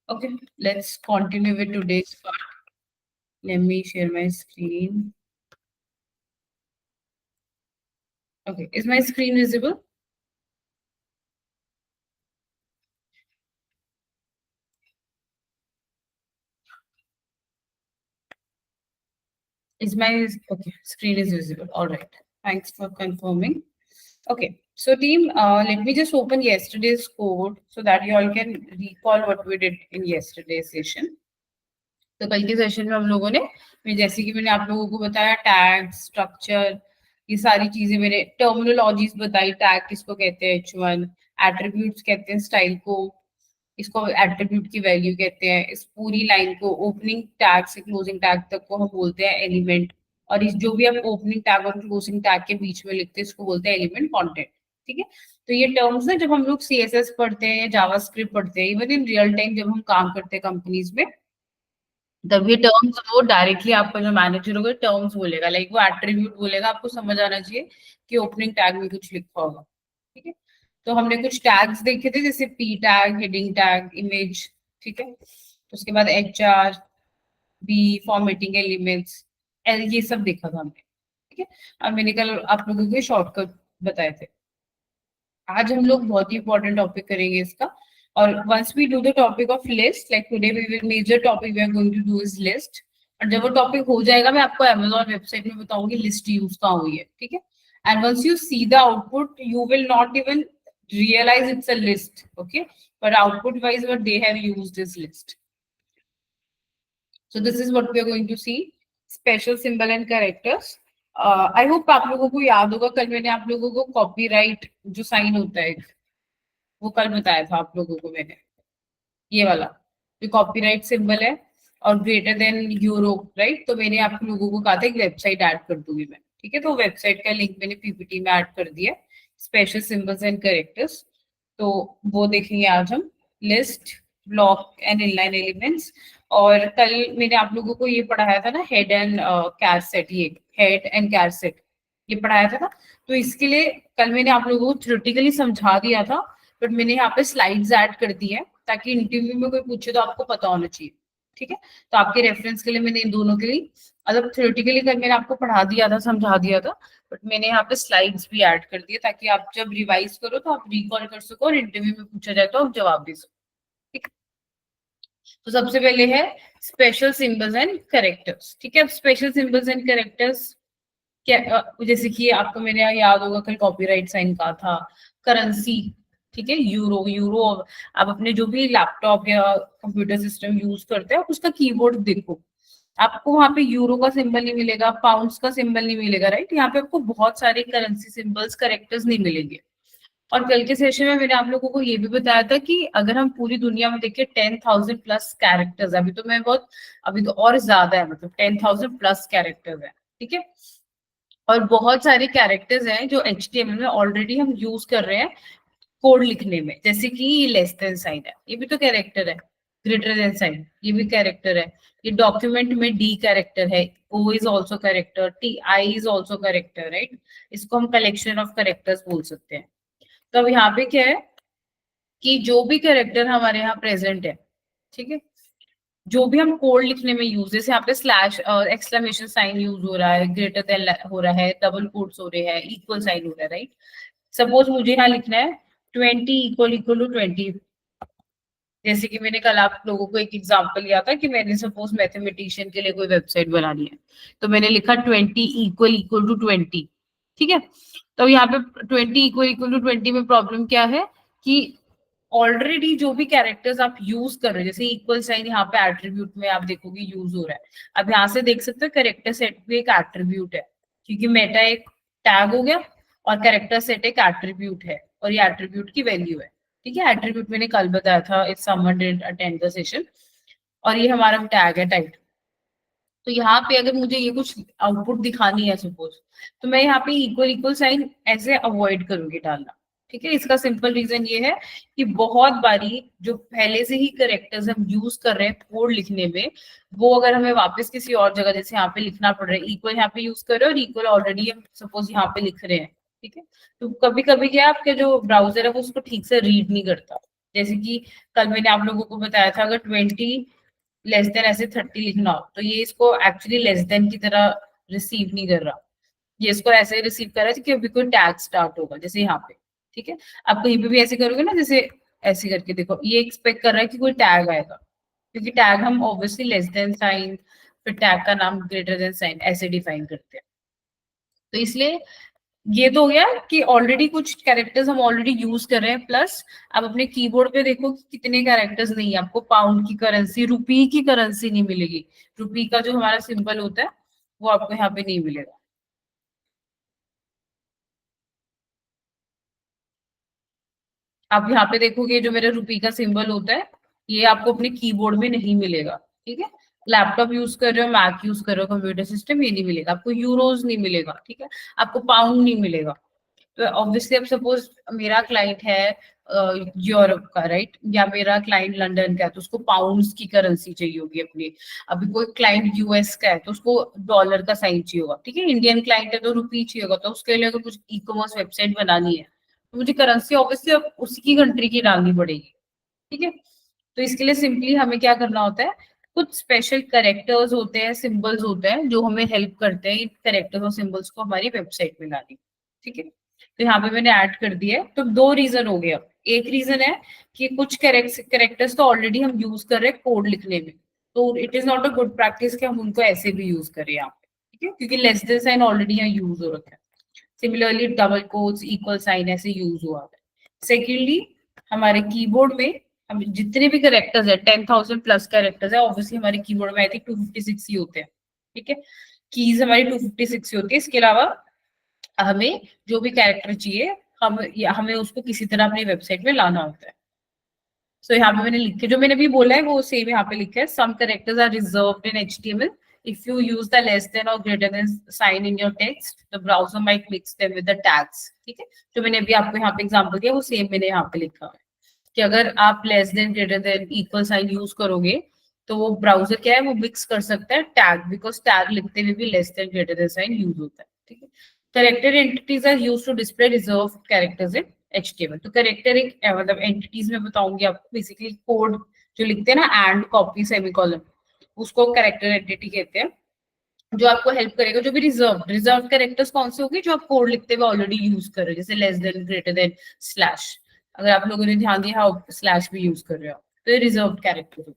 Okay, let's continue with today's part. Let me share my screen. Okay, is my screen visible? Is my okay screen is visible? All right. Thanks for confirming. Okay, so team, let me just open yesterday's code so that you all can recall what we did in yesterday's session. तो कल के session में हम लोगों ने जैसे कि मैंने आप लोगों को बताया टैग स्ट्रक्चर ये सारी चीजें मैंने टर्मिनोलॉजीज बताई टैग किसको कहते हैं H1 एट्रीब्यूट्स कहते हैं स्टाइल को इसको एट्रीब्यूट की वैल्यू कहते हैं इस पूरी लाइन को ओपनिंग टैग से क्लोजिंग टैग तक को हम बोलते हैं एलिमेंट और इस जो भी आप ओपनिंग टैग और क्लोजिंग टैग के बीच में लिखते हैं इसको बोलते हैं एलिमेंट कंटेंट ठीक है तो ये टर्म्स ना जब हम लोग CSS पढ़ते हैं या जावास्क्रिप्ट पढ़ते हैं इवन इन रियल टाइम जब हम काम करते हैं कंपनीज में तब ये टर्म्स वो डायरेक्टली आपका जो मैनेजर होगा टर्म्स बोलेगा लाइक वो एट्रीब्यूट बोलेगा आपको समझ आना चाहिए कि ओपनिंग टैग में कुछ लिखा होगा ठीक है तो हमने कुछ टैग्स देखे थे जैसे P tag heading tag image ठीक है तो उसके बाद HR बी फॉर्मेटिंग एलिमेंट्स ये सब देखा था हमने ठीक है अब मैंने कल आप लोगों को शॉर्टकट बताए थे आज हम लोग बहुत ही इंपॉर्टेंट टॉपिक करेंगे इसका और once we do the topic of list like today we will major topic we are going to do is list और जब वो टॉपिक हो जाएगा मैं आपको Amazon वेबसाइट में बताऊंगी लिस्ट यूज कहाँ हुई है ठीक है and once you see the output you will not even realize it's a list okay but output wise what they have used is list so this is what we are going to see special symbol and characters I hope आप लोगों को याद होगा कल मैंने आप लोगों को कॉपीराइट जो साइन होता है वो कल बताया था आप लोगों को मैंने ये वाला जो कॉपीराइट सिंबल है और ग्रेटर देन यूरो राइट तो मैंने आप लोगों को कहा था एक वेबसाइट ऐड कर दूंगी मैं ठीक है तो वेबसाइट का लिंक मैंने पीपीटी में ऐड कर दिया स्पेशल सिंबल्स एंड कैरेक्टर्स तो वो देखेंगे आज हम list block and inline elements और कल मैंने आप लोगों को ये पढ़ाया था ना हेड एंड कैर सेट ये हेड एंड कैर सेट ये पढ़ाया था ना तो इसके लिए कल मैंने आप लोगों को थ्योरेटिकली समझा दिया था बट मैंने यहाँ पे स्लाइड्स ऐड कर दी है ताकि इंटरव्यू में कोई पूछे तो आपको पता होना चाहिए ठीक है तो आपके रेफरेंस के लिए मैंने इन दोनों के लिए मतलब थ्योरेटिकली कल मैंने आपको पढ़ा दिया था समझा दिया था बट मैंने यहाँ पे स्लाइड्स भी ऐड कर दिए ताकि आप जब रिवाइज करो तो आप रिकॉल कर सको और इंटरव्यू में पूछा जाए तो आप जवाब दे सको ठीक तो सबसे पहले है स्पेशल सिंबल्स एंड कैरेक्टर्स ठीक है अब स्पेशल सिंबल्स एंड कैरेक्टर्स क्या जैसे कि आपको मैंने याद होगा कल कॉपीराइट साइन का था करेंसी ठीक है यूरो यूरो आप अपने जो भी लैपटॉप या कंप्यूटर सिस्टम यूज करते हैं आप उसका कीबोर्ड देखो आपको वहां पे यूरो का सिंबल नहीं मिलेगा पाउंड्स का सिंबल नहीं मिलेगा राइट यहाँ पे आपको बहुत सारे करेंसी सिंबल्स करेक्टर्स नहीं मिलेंगे और कल के सेशन में मैंने आप लोगों को ये भी बताया था कि अगर हम पूरी दुनिया में देखें 10,000 प्लस कैरेक्टर्स अभी तो मैं बहुत अभी तो और ज्यादा है मतलब 10,000 प्लस कैरेक्टर्स है ठीक है और बहुत सारे कैरेक्टर्स हैं जो HTML में ऑलरेडी हम यूज कर रहे हैं कोड लिखने में जैसे कि लेस देन साइन है ये भी तो कैरेक्टर है ग्रेटर देन साइन ये भी कैरेक्टर है ये डॉक्यूमेंट में डी कैरेक्टर है O is also character T I is also character right इसको हम कलेक्शन ऑफ कैरेक्टर्स बोल सकते हैं तो अब यहाँ पे क्या है कि जो भी कैरेक्टर हमारे यहाँ प्रेजेंट है ठीक है जो भी हम कोड लिखने में यूज जैसे यहाँ पे स्लैश एक्सक्लेमेशन साइन यूज हो रहा है ग्रेटर देन हो रहा है डबल कोट्स हो रहे हैं इक्वल साइन हो रहा है राइट सपोज मुझे यहाँ लिखना है 20 इक्वल इक्वल टू 20 जैसे कि मैंने कल आप लोगों को एक एग्जांपल लिया था कि मैंने सपोज मैथमेटिशियन के लिए कोई वेबसाइट बनानी है तो मैंने लिखा 20 इक्वल इक्वल टू 20 ठीक है तो यहाँ पे 20 इक्वल इक्वल टू 20 में प्रॉब्लम क्या है कि ऑलरेडी जो भी कैरेक्टर्स आप यूज कर रहे हो जैसे इक्वल साइन यहाँ पे एट्रीब्यूट में आप देखोगे यूज हो रहा है अब यहाँ से देख सकते हो कैरेक्टर सेट भी एक एट्रीब्यूट है क्योंकि मेटा एक टैग हो गया और कैरेक्टर सेट एक एट्रीब्यूट है और ये एट्रीब्यूट की वैल्यू है ठीक है एट्रीब्यूट मैंने कल बताया था if someone didn't attend the session और ये हमारा टैग है टाइप तो यहाँ पे अगर मुझे ये कुछ आउटपुट दिखानी है सपोज तो मैं यहाँ पे इक्वल इक्वल साइन ऐसे अवॉइड करूंगी डालना ठीक है इसका सिंपल रीजन ये है कि बहुत बारी जो पहले से ही करेक्टर्स हम यूज कर रहे हैं कोड लिखने में वो अगर हमें वापस किसी और जगह जैसे यहाँ पे लिखना पड़ रहा है इक्वल यहाँ पे यूज कर रहे हैं और इक्वल ऑलरेडी हम सपोज यहाँ पे लिख रहे हैं ठीक है तो कभी कभी क्या आपके जो ब्राउजर है वो उसको ठीक से रीड नहीं करता जैसे कि कल मैंने आप लोगों को बताया था, अगर 20 लेस देन ऐसे 30 लिखना हो, तो ये इसको एक्चुअली लेस देन की तरह रिसीव नहीं कर रहा, ये इसको ऐसे रिसीव कर रहा है कि अभी कोई टैग स्टार्ट होगा, जैसे यहाँ पे। ठीक है, आप कहीं पे भी ऐसे करोगे ना, जैसे ऐसे करके देखो, ये एक्सपेक्ट कर रहा है कि कोई टैग आएगा, क्योंकि टैग हम ऑब्वियसली लेस देन साइन, फिर टैग का नाम ग्रेटर देन साइन ऐसे डिफाइन करते हैं। तो इसलिए ये तो हो गया कि ऑलरेडी कुछ कैरेक्टर्स हम ऑलरेडी यूज कर रहे हैं, प्लस आप अपने कीबोर्ड पे देखो कि कितने कैरेक्टर्स नहीं है। आपको पाउंड की करेंसी, रुपी की करेंसी नहीं मिलेगी, रुपी का जो हमारा सिंबल होता है वो आपको यहाँ पे नहीं मिलेगा। आप यहाँ पे देखोगे जो मेरा रुपी का सिंबल होता है, ये आपको अपने कीबोर्ड में नहीं मिलेगा। ठीक है, लैपटॉप यूज कर रहे हो, मैक यूज कर रहे हो, कंप्यूटर सिस्टम, ये नहीं मिलेगा आपको, यूरोज नहीं मिलेगा। ठीक है, आपको पाउंड नहीं मिलेगा। तो ऑब्वियसली अब सपोज मेरा क्लाइंट है यूरोप का, राइट, या मेरा क्लाइंट लंदन का है, तो उसको पाउंड्स की करेंसी चाहिए होगी अपनी। अभी कोई क्लाइंट यूएस का है तो उसको डॉलर का साइन चाहिए होगा। ठीक है, इंडियन क्लाइंट है तो रुपी चाहिए होगा। तो उसके लिए अगर कुछ ई कॉमर्स वेबसाइट बनानी है, तो मुझे करेंसी ऑब्वियसली अब उसी की कंट्री की डालनी पड़ेगी। ठीक है, तो इसके लिए सिंपली हमें क्या करना होता है, कुछ स्पेशल करेक्टर्स होते हैं, सिंबल्स होते हैं, जो हमें हेल्प करते हैं इन करेक्टर्स और सिंबल्स को हमारी वेबसाइट में लाने। ठीक है, तो यहाँ पे मैंने ऐड कर दिया है। तो दो रीजन हो गया। एक रीजन है कि कुछ करेक्टर्स तो ऑलरेडी हम यूज कर रहे हैं कोड लिखने में, तो it is not a good practice कि हम उनको ऐसे भी यूज करें यहाँ पे। ठीक है, क्योंकि लेस देन साइन ऑलरेडी यहाँ यूज हो रखा है। Similarly double quotes, equal sign ऐसे यूज हुआ है। सेकेंडली, हमारे कीबोर्ड में हम जितने भी कैरेक्टर्स है, 10,000 प्लस कैरेक्टर्स है, ऑब्वियसली हमारे कीबोर्ड में आई थिंक 256 ही होते हैं। ठीक है, कीज हमारी 256 ही होती है। इसके अलावा हमें जो भी कैरेक्टर चाहिए, हमें उसको किसी तरह अपनी वेबसाइट में लाना होता है। सो यहाँ पे मैंने लिखे, जो मैंने अभी बोला है वो सेम यहाँ पे लिखा है। Some characters are reserved in HTML if you use the less than or greater than sign in your text, the browser might mix them with the tags। ठीक है, जो मैंने अभी आपको यहाँ पे एग्जांपल दिया वो सेम मैंने यहाँ पे लिखा है कि अगर आप less than greater than equal sign use करोगे, तो वो ब्राउजर क्या है, वो मिक्स कर सकता है टैग, बिकॉज टैग लिखते हुए भी less than greater than sign use होता है। ठीक है, character entities are used to display reserve characters in HTML. तो करेक्टर एक मतलब एंटिटीज में बताऊंगी आपको, बेसिकली कोड जो लिखते हैं ना, एंड कॉपी सेमीकोलन, उसको करेक्टर एंटिटी कहते हैं, जो आपको हेल्प करेगा। जो भी रिजर्व कैरेक्टर्स कौन से होंगे, जो आप कोड लिखते हुए ऑलरेडी यूज कर रहे हो, जैसे less than, greater then, slash. अगर आप लोगों ने ध्यान दिया, स्लैश भी यूज कर रहे हो, तो ये रिजर्व कैरेक्टर हो।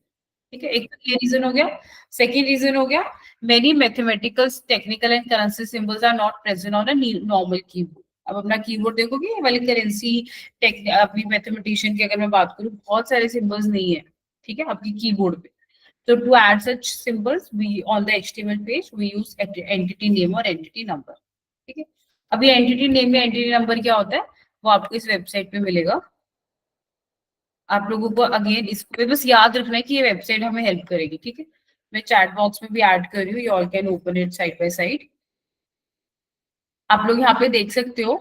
ठीक है, एक तो ये रीजन हो गया। सेकेंड रीजन हो गया, many mathematical, technical and currency symbols are not present on a normal keyboard. अब अपना कीबोर्ड देखोगे, ये वाली करेंसी अपनी मैथमेटिशियन की अगर मैं बात करूँ, बहुत सारे सिंबल्स नहीं है। ठीक है, आपकी कीबोर्ड पे। So to add such symbols, we on the HTML page we use entity name और entity number। ठीक है, अभी entity name में entity number क्या होता है, वो आपको इस वेबसाइट पे मिलेगा। आप लोगों को अगेन इसको बस याद रखना है कि ये वेबसाइट हमें हेल्प करेगी। ठीक है, मैं चैट बॉक्स में भी ऐड कर रही हूँ, you all can open it side by side. आप लोग यहाँ पे देख सकते हो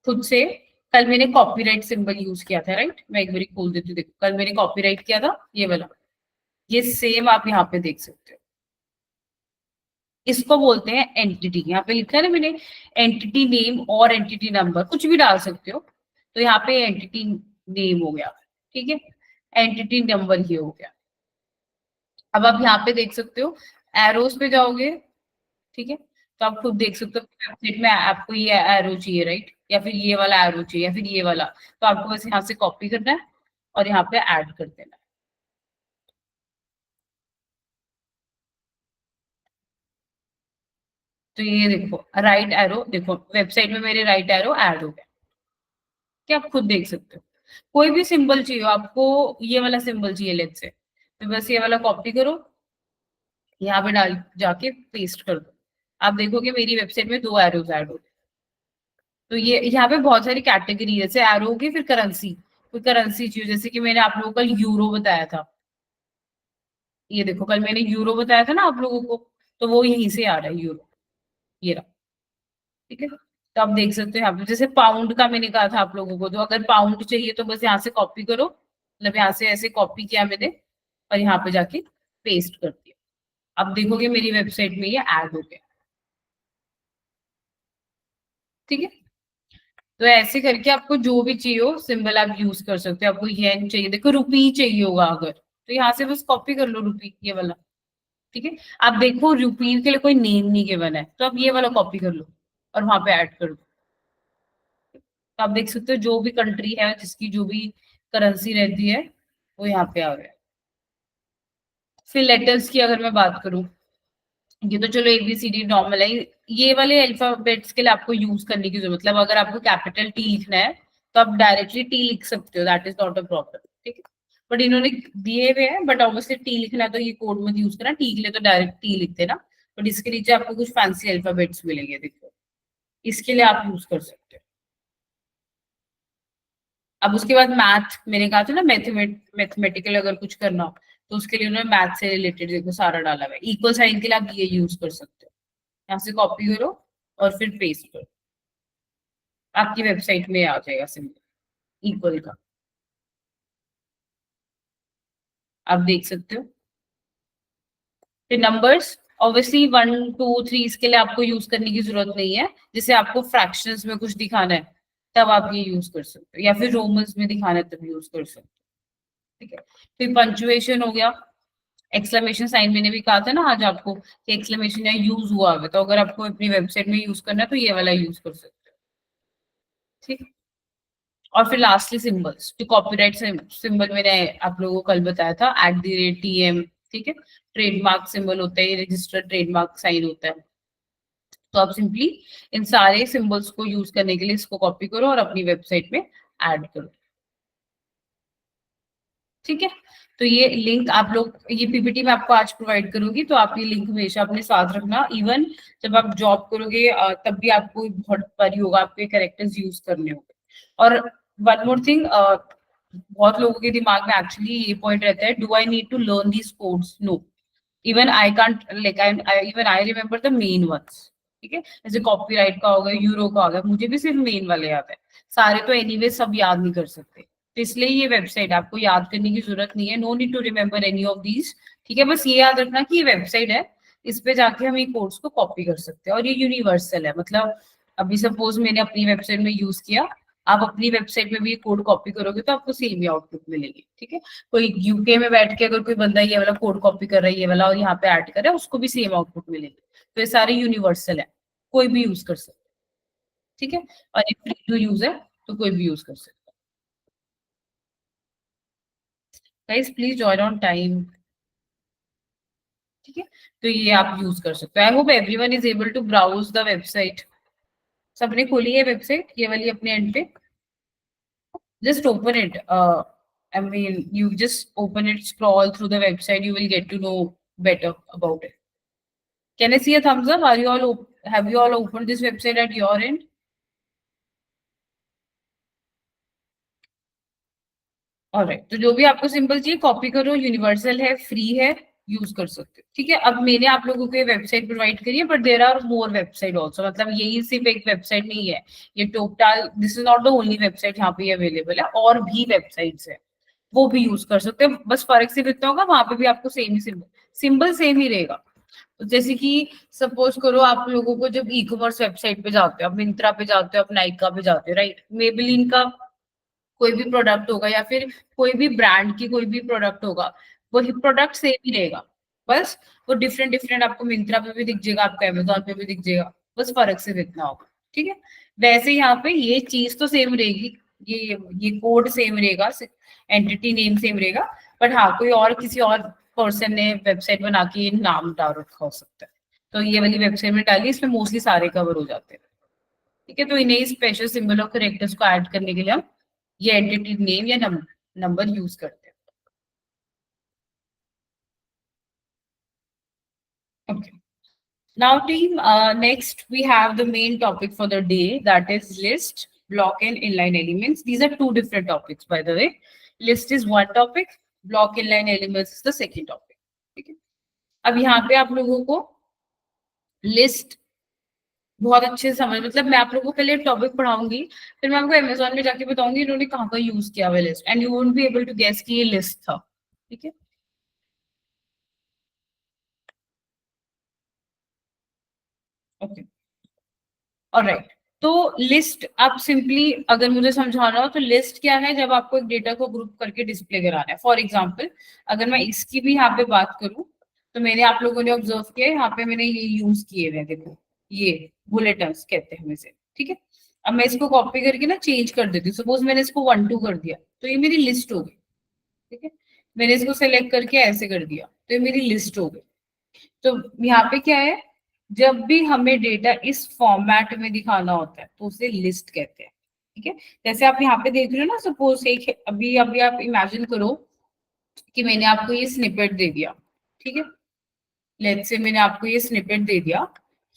खुद से। कल मैंने कॉपीराइट सिंबल यूज किया था, राइट, मैं एक बार खोल देती हूँ, देखो कल मैंने कॉपीराइट किया था ये वाला, ये सेम आप यहाँ पे देख सकते हो। इसको बोलते हैं एंटिटी। यहाँ पे लिखा है ना मैंने, एंटिटी नेम और एंटिटी नंबर कुछ भी डाल सकते हो। तो यहाँ पे एंटिटी नेम हो गया। ठीक है, एंटिटी नंबर ये हो गया। अब आप यहाँ पे देख सकते हो, एरोस पे जाओगे। ठीक है, तो आप खुद देख सकते हो वेबसाइट में आपको ये एरो चाहिए, राइट, या फिर ये वाला एरो चाहिए, या फिर ये वाला। तो आपको बस यहाँ से कॉपी करना है और यहाँ पे ऐड कर देना है। तो ये देखो राइट एरो, देखो वेबसाइट में मेरे राइट एरो ऐड हो गया। क्या आप खुद देख सकते हो। कोई भी सिंबल चाहिए आपको, ये वाला सिंबल चाहिए लेट्स से, तो बस ये वाला कॉपी करो, यहाँ पे डाल जाके पेस्ट कर दो। आप देखोगे मेरी वेबसाइट में दो एरोज ऐड हो गए। तो ये यहाँ पे बहुत सारी कैटेगरी है, जैसे एरो होगी, फिर करेंसी, कोई करेंसी चाहिए, जैसे कि मैंने आप लोगों को कल यूरो बताया था। ये देखो कल मैंने यूरो बताया था ना आप लोगों को, तो वो यहीं से आ रहा है यूरो, ये रहा। ठीक है, तो आप देख सकते हो यहाँ पे, जैसे पाउंड का मैंने कहा था आप लोगों को, तो अगर पाउंड चाहिए तो बस यहाँ से कॉपी करो, मतलब यहाँ से ऐसे कॉपी किया मैंने और यहाँ पे जाके पेस्ट कर दिया। अब देखोगे मेरी वेबसाइट में ये ऐड हो गया। ठीक है, तो ऐसे करके आपको जो भी चाहिए हो सिंबल आप यूज कर सकते हो। आपको येन चाहिए, देखो रुपी चाहिए होगा अगर, तो यहाँ से बस कॉपी कर लो रुपी, ये वाला। ठीक है, आप देखो रुपी के लिए कोई नेम नहीं गिवन है, तो आप ये वाला कॉपी कर लो और वहां पे ऐड कर दो। तो आप देख सकते हो जो भी कंट्री है जिसकी जो भी करेंसी रहती है वो यहाँ पे आ गया। फिर लेटर्स की अगर मैं बात करूं, ये तो चलो एबीसीडी नॉर्मल है। ये वाले अल्फाबेट्स के लिए आपको यूज करने की जरूरत, मतलब अगर आपको कैपिटल टी लिखना है तो आप डायरेक्टली टी लिख सकते हो, that is not a problem. ठीक है, बट इन्होंने दिए हुए हैं, बट ऑब्वियसली टी लिखना है तो ये कोड मत यूज करना, टी के लिए तो डायरेक्ट टी लिखते ना। बट इसके नीचे आपको कुछ फैंसी अल्फाबेट्स मिलेंगे, देखो इसके लिए आप यूज कर सकते हो। अब उसके बाद मैथ, मैंने कहा था ना मैथमेटिकल अगर कुछ करना हो तो उसके लिए उन्होंने मैथ से रिलेटेड देखो सारा डाला हुआ है। इक्वल साइन के लिए आप ये यूज कर सकते हो, यहाँ से कॉपी करो और फिर पेस्ट करो, आपकी वेबसाइट में आ जाएगा सिंपल इक्वल का, आप देख सकते हो। फिर नंबर्स, ऑब्वियसली 1 2 3 इसके लिए आपको यूज करने की जरूरत नहीं है। जैसे आपको फ्रैक्शंस में कुछ दिखाना है तब आप ये यूज कर सकते हो, या फिर रोमन्स में दिखाना है तब यूज कर सकते हो। ठीक है, फिर पंचुएशन हो गया। एक्सक्लेमेशन साइन मैंने भी कहा था ना आज आपको कि एक्सक्लेमेशन या यूज हुआ है, तो अगर आपको अपनी वेबसाइट में यूज करना है तो ये वाला यूज कर सकते हो। ठीक, और फिर लास्टली सिंबल्स, जो कॉपीराइट सिंबल मैंने आप लोगों को कल बताया था @TM। ठीक है, ट्रेडमार्क सिंबल होता है, ये रजिस्टर्ड ट्रेडमार्क साइन होता है। तो आप सिंपली इन सारे सिंबल्स को यूज करने के लिए इसको कॉपी करो और अपनी वेबसाइट में ऐड करो। ठीक है, तो ये लिंक आप लोग, ये पीपीटी में आपको आज प्रोवाइड करूंगी, तो आप ये लिंक हमेशा अपने साथ रखना। इवन जब आप जॉब करोगे तब भी आपको बहुत बारी होगा आपके कैरेक्टर्स यूज करने होंगे। और वन मोर थिंग, बहुत लोगों के दिमाग में एक्चुअली ये पॉइंट रहता है, do I need to learn these codes? No, even I can't, like even I remember the main ones. ठीक है, जैसे कॉपीराइट का हो गया, यूरो का हो गया, मुझे भी सिर्फ मेन वाले याद है, सारे तो एनीवे सब याद नहीं कर सकते। तो इसलिए ये वेबसाइट आपको याद करने की जरूरत नहीं है, no need to remember any of these. ठीक है, बस ये याद रखना कि ये वेबसाइट है, इस पे जाके हम ये कोड्स को कॉपी कर सकते हैं और ये यूनिवर्सल है। मतलब अभी सपोज मैंने अपनी वेबसाइट में यूज किया, आप अपनी वेबसाइट में भी कोड कॉपी करोगे तो आपको सेम ही आउटपुट मिलेगी। ठीक है, कोई यूके में बैठ के अगर कोई बंदा ये वाला कोड कॉपी कर रहा है, ये वाला, और यहाँ पे ऐड कर रहा है, उसको भी सेम आउटपुट मिलेगी। तो ये सारे यूनिवर्सल है, कोई भी यूज कर सकता है। ठीक है, और ये फ्री टू यूज है तो कोई भी यूज कर सकता है। Guys please join on time. ठीक है, तो ये आप यूज कर सकते हो। I hope everyone is able to browse the website. सबने खोली है वेबसाइट ये वाली अपने एंड पे? Just open it. I mean, you just open it, scroll through the website, you will get to know better about it. Can I see a thumbs up? Are you all have you all opened this website at your end? Alright, तो जो भी आपको simple चाहिए copy करो, universal है, free है, use कर सकते हो। ठीक है, अब मैंने आप लोगों को ये वेबसाइट प्रोवाइड करी है, but there are more website also, मतलब यही सिर्फ एक वेबसाइट नहीं है। ये total, this is not the only website यहाँ पे अवेलेबल है, और भी वेबसाइट्स है, वो भी यूज कर सकते हैं। बस फर्क सिर्फ इतना होगा, वहां पे भी आपको सेम ही सिंबल सिंबल सेम ही रहेगा। तो जैसे कि सपोज करो आप लोगों को जब ई कॉमर्स वेबसाइट पे जाते हो, आप मिंत्रा पे जाते हो, आप नाइका पे जाते हो, राइट, मेबलिन का कोई भी प्रोडक्ट होगा या फिर कोई भी ब्रांड की कोई भी प्रोडक्ट होगा, वही प्रोडक्ट सेम ही रहेगा। बस वो डिफरेंट डिफरेंट आपको मिंत्रा पे भी दिख जाएगा, आपको अमेजोन पे भी दिख जाएगा, बस फर्क सिर्फ इतना होगा। ठीक है, वैसे यहाँ पे ये चीज तो सेम रहेगी, ये कोड सेम रहेगा, एंटिटी नेम सेम रहेगा, बट हाँ कोई और किसी और पर्सन ने वेबसाइट बना के ये नाम डाल रखा हो सकता है, तो ये वाली वेबसाइट में डाली, इसमें मोस्टली सारे कवर हो जाते हैं। ठीक है, तो इन्हें स्पेशल सिंबल और करेक्टर्स को ऐड करने के लिए हम ये एंटिटी नेम या नंबर यूज करते हैं। Okay. Now, team, next we have the main topic for the day, that is list, block, and inline elements. These are two different topics, by the way. List is one topic, block inline elements is the second topic. ठीक है, अब यहाँ पे आप लोगों को list बहुत अच्छे से समझ, मतलब मैं आप लोगों को पहले टॉपिक पढ़ाऊंगी, फिर मैं आपको अमेजोन में जाके बताऊंगी इन्होंने कहाँ का यूज किया हुआ list, and you won't be able to guess कि ये लिस्ट था। ठीक है, ओके, ऑलराइट। तो लिस्ट आप सिंपली अगर मुझे समझाना हो तो लिस्ट क्या है, जब आपको एक डेटा को ग्रुप करके डिस्प्ले कराना है। फॉर एग्जांपल अगर मैं इसकी भी यहाँ पे बात करूं तो मैंने आप लोगों ने ऑब्जर्व किया है, यहाँ पे मैंने ये यूज किए हुए, देखो ये बुलेटिन्स कहते हैं इसे, ठीक है। अब मैं इसको कॉपी करके ना चेंज कर देती हूँ, सपोज मैंने इसको 1 2 कर दिया तो ये मेरी लिस्ट हो गई, ठीक है। मैंने इसको सेलेक्ट करके ऐसे कर दिया तो ये मेरी लिस्ट हो गई। तो यहाँ पे क्या है, जब भी हमें डेटा इस फॉर्मेट में दिखाना होता है तो उसे लिस्ट कहते हैं, ठीक है। जैसे आप यहाँ पे देख रहे हो ना, सपोज एक अभी अभी आप इमेजिन करो कि मैंने आपको ये स्निपेट दे दिया, ठीक है। लेट्स से मैंने आपको ये स्निपेट दे दिया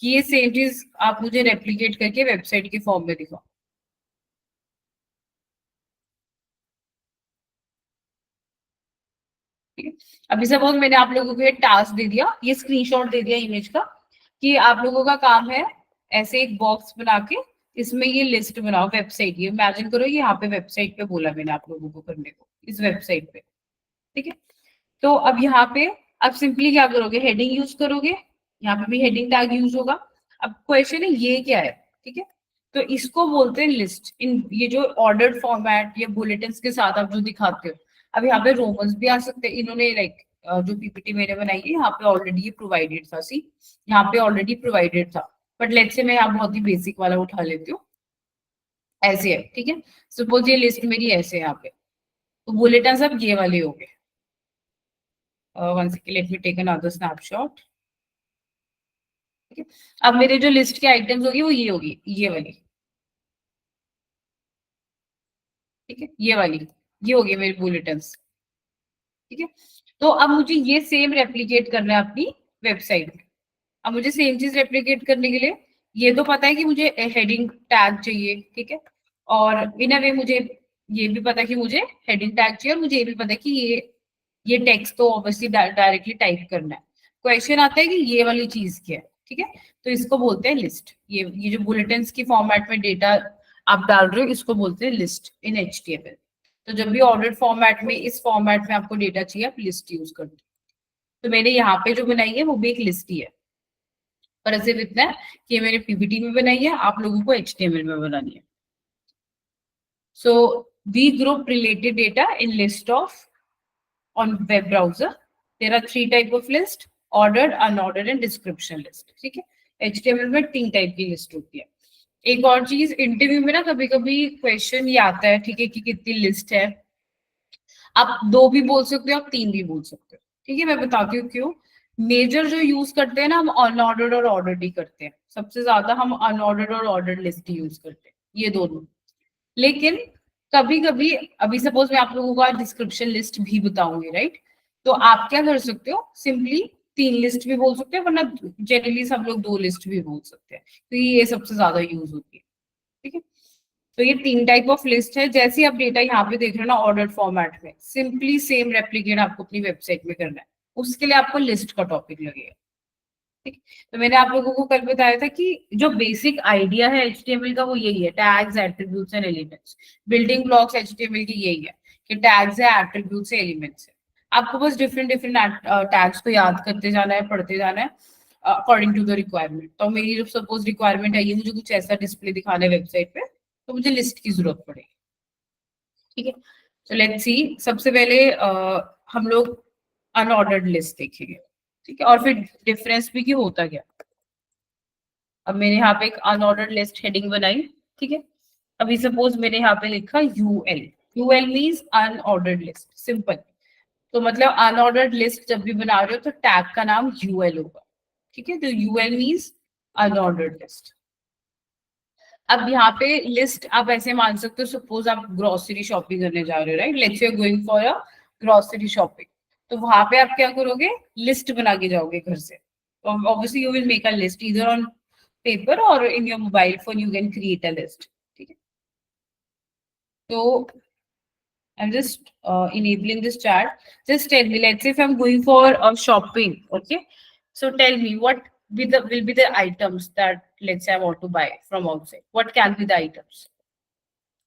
कि ये सेम चीज आप मुझे रेप्लिकेट करके वेबसाइट के फॉर्म में दिखाओ, ठीक है। अभी सपोज मैंने आप लोगों को ये टास्क दे दिया, ये स्क्रीनशॉट दे दिया इमेज का कि आप लोगों का काम है ऐसे एक बॉक्स बना के इसमें ये लिस्ट बनाओ वेबसाइट, ये इमेजिन करो ये यहाँ पे वेबसाइट पे बोला मैंने आप लोगों को करने को, इस वेबसाइट पे, ठीक है। तो अब यहाँ पे आप सिंपली क्या करोगे, हेडिंग यूज करोगे, यहाँ पे भी हेडिंग टैग यूज होगा। अब क्वेश्चन है ये क्या है, ठीक है। तो इसको बोलते हैं लिस्ट। इन ये जो ऑर्डर्ड फॉर्मेट या बुलेटिन्स के साथ आप जो दिखाते हो, अब यहाँ पे रोमन्स भी आ सकते हैं, इन्होंने लाइक जो पीपीटी मैंने बनाई है यहाँ पे ऑलरेडी ये प्रोवाइडेड था, सी यहाँ पे ऑलरेडी प्रोवाइडेड था, बट लेट्स से मैं यहाँ बहुत ही बेसिक वाला उठा लेती हूँ, ऐसे है, ठीक है। सपोज ये लिस्ट मेरी ऐसे है यहाँ पे, तो बुलेटिन सब ये वाले हो गए। One second, let me take another snapshot, ठीक है। अब मेरे जो लिस्ट के आइटम्स होगी वो ये होगी, ये वाली, ठीक है, ये वाली, ये होगी मेरी बुलेटिन्स, ठीक है। तो अब मुझे ये सेम रेप्लिकेट करना है अपनी वेबसाइट में। अब मुझे सेम चीज रेप्लिकेट करने के लिए ये तो पता है कि मुझे हेडिंग टैग चाहिए, ठीक है। और इन अ वे मुझे ये भी पता है कि मुझे हेडिंग टैग चाहिए, और मुझे ये भी पता है कि ये टेक्स्ट तो ऑब्वियसली डायरेक्टली टाइप करना है। क्वेश्चन आता है कि ये वाली चीज क्या है, ठीक है। तो इसको बोलते हैं लिस्ट। ये जो बुलेटिन्स की फॉर्मेट में डेटा आप डाल रहे हो इसको बोलते हैं लिस्ट इन HTML। तो जब भी ऑर्डर्ड फॉर्मेट में, इस फॉर्मेट में आपको डेटा चाहिए आप लिस्ट यूज करते हो। तो मैंने यहाँ पे जो बनाई है वो भी एक लिस्ट ही है, पर सिर्फ इतना है कि मैंने पीपीटी में बनाई है, आप लोगों को HTML में बनानी है। So we group related data in list of on web browser. There are 3 type of list: ordered, unordered and description list, ठीक है। HTML में 3 टाइप की लिस्ट होती है। एक और चीज, इंटरव्यू में ना कभी कभी क्वेश्चन ये आता है, ठीक है, कि कितनी लिस्ट है। आप 2 भी बोल सकते हो, आप 3 भी बोल सकते हो, ठीक है। मैं बताती हूँ क्यों। मेजर जो यूज करते हैं ना, हम अनऑर्डर्ड और ऑर्डर्ड ही करते हैं, सबसे ज्यादा हम अनऑर्डर्ड और ऑर्डर्ड लिस्ट यूज करते हैं, ये दोनों। लेकिन कभी कभी, अभी सपोज मैं आप लोगों को डिस्क्रिप्शन लिस्ट भी बताऊंगी, राइट। तो आप क्या कर सकते हो, सिंपली 3 लिस्ट भी बोल सकते हैं, वरना जनरली सब लोग 2 लिस्ट भी बोल सकते हैं, तो ये सबसे ज्यादा यूज होती है, ठीक है। तो ये 3 टाइप ऑफ लिस्ट है। जैसे ही आप डेटा यहाँ पे देख रहे हो ना ऑर्डर फॉर्मेट में, सिंपली सेम रेप्लिकेट आपको अपनी वेबसाइट में करना है, उसके लिए आपको लिस्ट का टॉपिक लगेगा, ठीक। तो मैंने आप लोगों को कल बताया था कि जो बेसिक आइडिया है HTML का वो यही है, tags, attributes and elements. Building blocks HTML की यही है कि टैग्स है, एट्रीब्यूट्स है, एलिमेंट्स है। आपको बस डिफरेंट डिफरेंट टैग्स को याद करते जाना है, पढ़ते जाना है अकॉर्डिंग टू द रिक्वायरमेंट। तो मेरी जो सपोज रिक्वायरमेंट है, ये मुझे कुछ ऐसा डिस्प्ले दिखाना है वेबसाइट पे, तो मुझे लिस्ट की जरूरत पड़ेगी, ठीक है। तो लेट्स सी, सबसे पहले हम लोग अनऑर्डर्ड लिस्ट देखेंगे, ठीक है, और फिर डिफरेंस भी कि होता क्या। अब मैंने यहाँ पे एक अनऑर्डर्ड लिस्ट हेडिंग बनाई, ठीक है। अभी सपोज मैंने यहाँ पे लिखा UL. UL means unordered list, simple. तो मतलब अनऑर्डर्ड लिस्ट जब भी बना रहे हो तो टैग का नाम यूएल होगा, ठीक है। तो यूएल मीन्स अनऑर्डर्ड लिस्ट। अब यहाँ पे लिस्ट आप ऐसे मान सकते हो, सपोज आप ग्रोसरी शॉपिंग करने जा रहे हो, right, let's you are going for a grocery shopping. तो वहां पे आप क्या करोगे, लिस्ट बना के जाओगे घर से। Obviously you will make a list either on paper और in your mobile phone, you can create a list, ठीक है। तो I'm just enabling this chat. Just tell me, let's say if I'm going for a shopping, okay? So tell me what will be the items that let's say I want to buy from outside. What can be the items?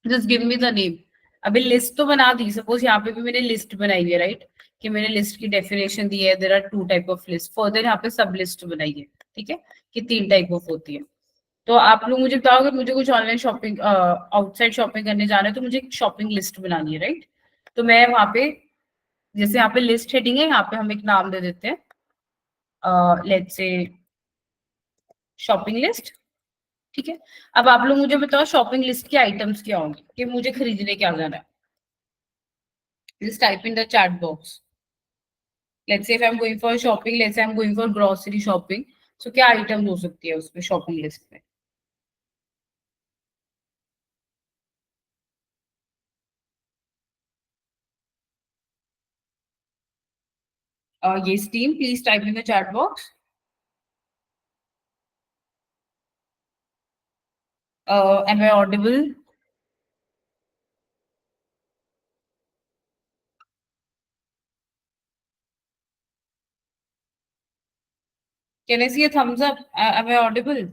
Just give me the name. अभी list तो बना दी, suppose यहाँ पे भी मैंने list बनाई है, right, कि मैंने लिस्ट की डेफिनेशन दी है, there are 2 type of list. Further यहाँ पे सब लिस्ट बनाई है, ठीक है, कि 3 टाइप ऑफ होती है। तो आप लोग मुझे बताओ, अगर मुझे कुछ ऑनलाइन शॉपिंग आउटसाइड शॉपिंग करने जाना है तो मुझे एक शॉपिंग लिस्ट बनानी है, राइट? तो मैं वहां पे, जैसे यहाँ पे लिस्ट हेडिंग है, यहाँ पे हम एक नाम दे देते हैं, लेट्स से शॉपिंग लिस्ट। ठीक है, अब आप लोग मुझे बताओ शॉपिंग लिस्ट के आइटम्स क्या होंगे, कि मुझे खरीदने क्या जाना है। Just type in the chat box. Let's say if I am going for shopping, let's say I am going for grocery shopping, so क्या आइटम्स हो सकती है उसमें शॉपिंग लिस्ट में। yes team, please type in the chat box. Am I audible? Can I see a thumbs up? Am I audible?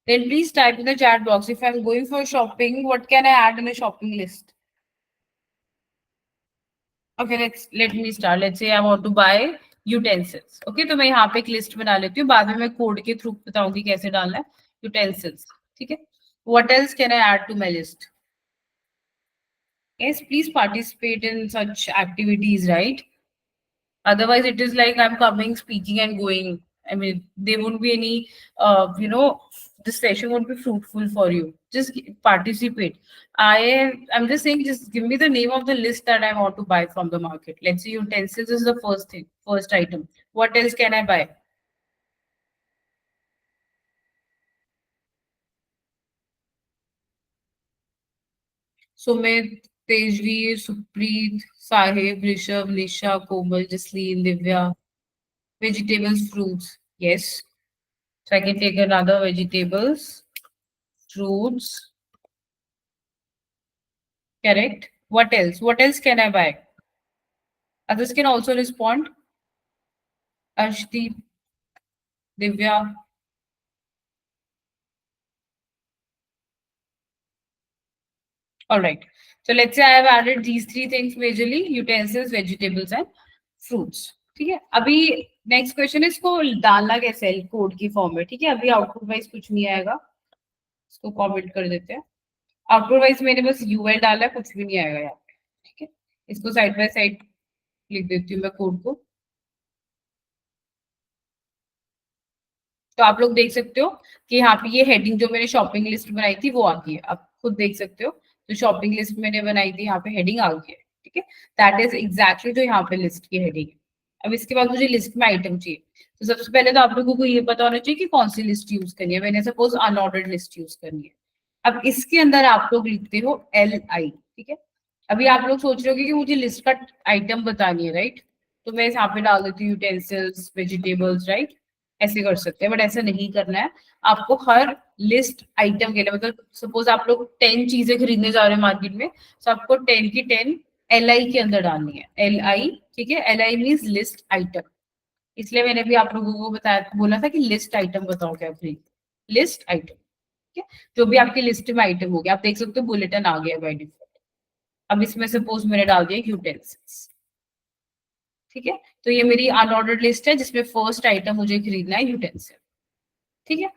Then please type in the chat box. If I'm going for shopping, what can I add in a shopping list? Okay, let me start. Let's say I want to buy utensils. Okay, तो मैं यहाँ पे एक list बना लेती हूँ, बाद में मैं कोड के थ्रू बताऊंगी कैसे डालना है utensils. ठीक है? What else can I add to my list? Yes, please participate in such activities, right? Otherwise, it is like I'm coming, speaking, and going. I mean, there won't be any, this session won't be fruitful for you. Just participate. I'm just saying, just give me the name of the list that I want to buy from the market. Let's say utensils is the first thing, first item. What else can I buy? Sumit, Tejvi, Supreet, Sahib, Rishabh, Nisha, Komal, Jasleen, Divya. Vegetables, fruits. Yes. So I can take another vegetables, fruits. Correct. What else? What else can I buy? Others can also respond. Arshdeep, Divya. All right. So let's say I have added these three things majorly: utensils, vegetables, and fruits. ठीक है, अभी next question है, इसको डालना कैसे है code की form में। ठीक है, अभी आउटपुट वाइज कुछ नहीं आएगा, इसको कमेंट कर देते हैं। आउटपुट वाइज मैंने बस यूएल डाला है, कुछ भी नहीं आएगा यहाँ पे। ठीक है, इसको साइड बाय साइड लिख देती हूँ मैं कोड को। तो आप लोग देख सकते हो कि यहाँ पे ये हेडिंग जो मैंने शॉपिंग लिस्ट बनाई थी वो आ गई है, आप खुद देख सकते हो। जो शॉपिंग लिस्ट मैंने बनाई थी यहाँ पे हेडिंग आ गई है। ठीक है, दैट इज एग्जैक्टली जो यहाँ पे लिस्ट की हेडिंग है। अब इसके बाद मुझे लिस्ट में आइटम चाहिए, तो सबसे पहले तो आप लोगों को ये पता होना चाहिए कि कौन सी लिस्ट यूज करनी है। मैंने सपोज अनऑर्डर्ड लिस्ट यूज करनी है। अब इसके अंदर आप लोग लिखते हो LI। ठीक है, अभी आप लोग सोच रहे हो कि मुझे लिस्ट का आइटम बतानी है, राइट? तो मैं यहाँ पे डाल देती हूँ यूटेंसिल्स, वेजिटेबल्स, राइट? ऐसे कर सकते हैं, बट ऐसा नहीं करना है। आपको हर लिस्ट आइटम के लिए, मतलब सपोज आप लोग 10 चीजें खरीदने जा रहे हैं मार्केट में, तो आपको 10 की 10 LI के अंदर डालनी है। LI, ठीक है, LI मीन्स लिस्ट आइटम। इसलिए मैंने भी आप लोगों को बताया, बोला था कि लिस्ट आइटम बताओ क्या खरीद, लिस्ट आइटम। ठीक है, जो भी आपकी लिस्ट में आइटम हो गया, आप देख सकते हो बुलेटिन आ गया बाय डिफॉल्ट। अब इसमें सपोज मैंने डाल दिया यूटेंसिल्स। ठीक है, तो ये मेरी अनऑर्डर्ड लिस्ट है जिसमें फर्स्ट आइटम मुझे खरीदना है यूटेंसिल। ठीक है,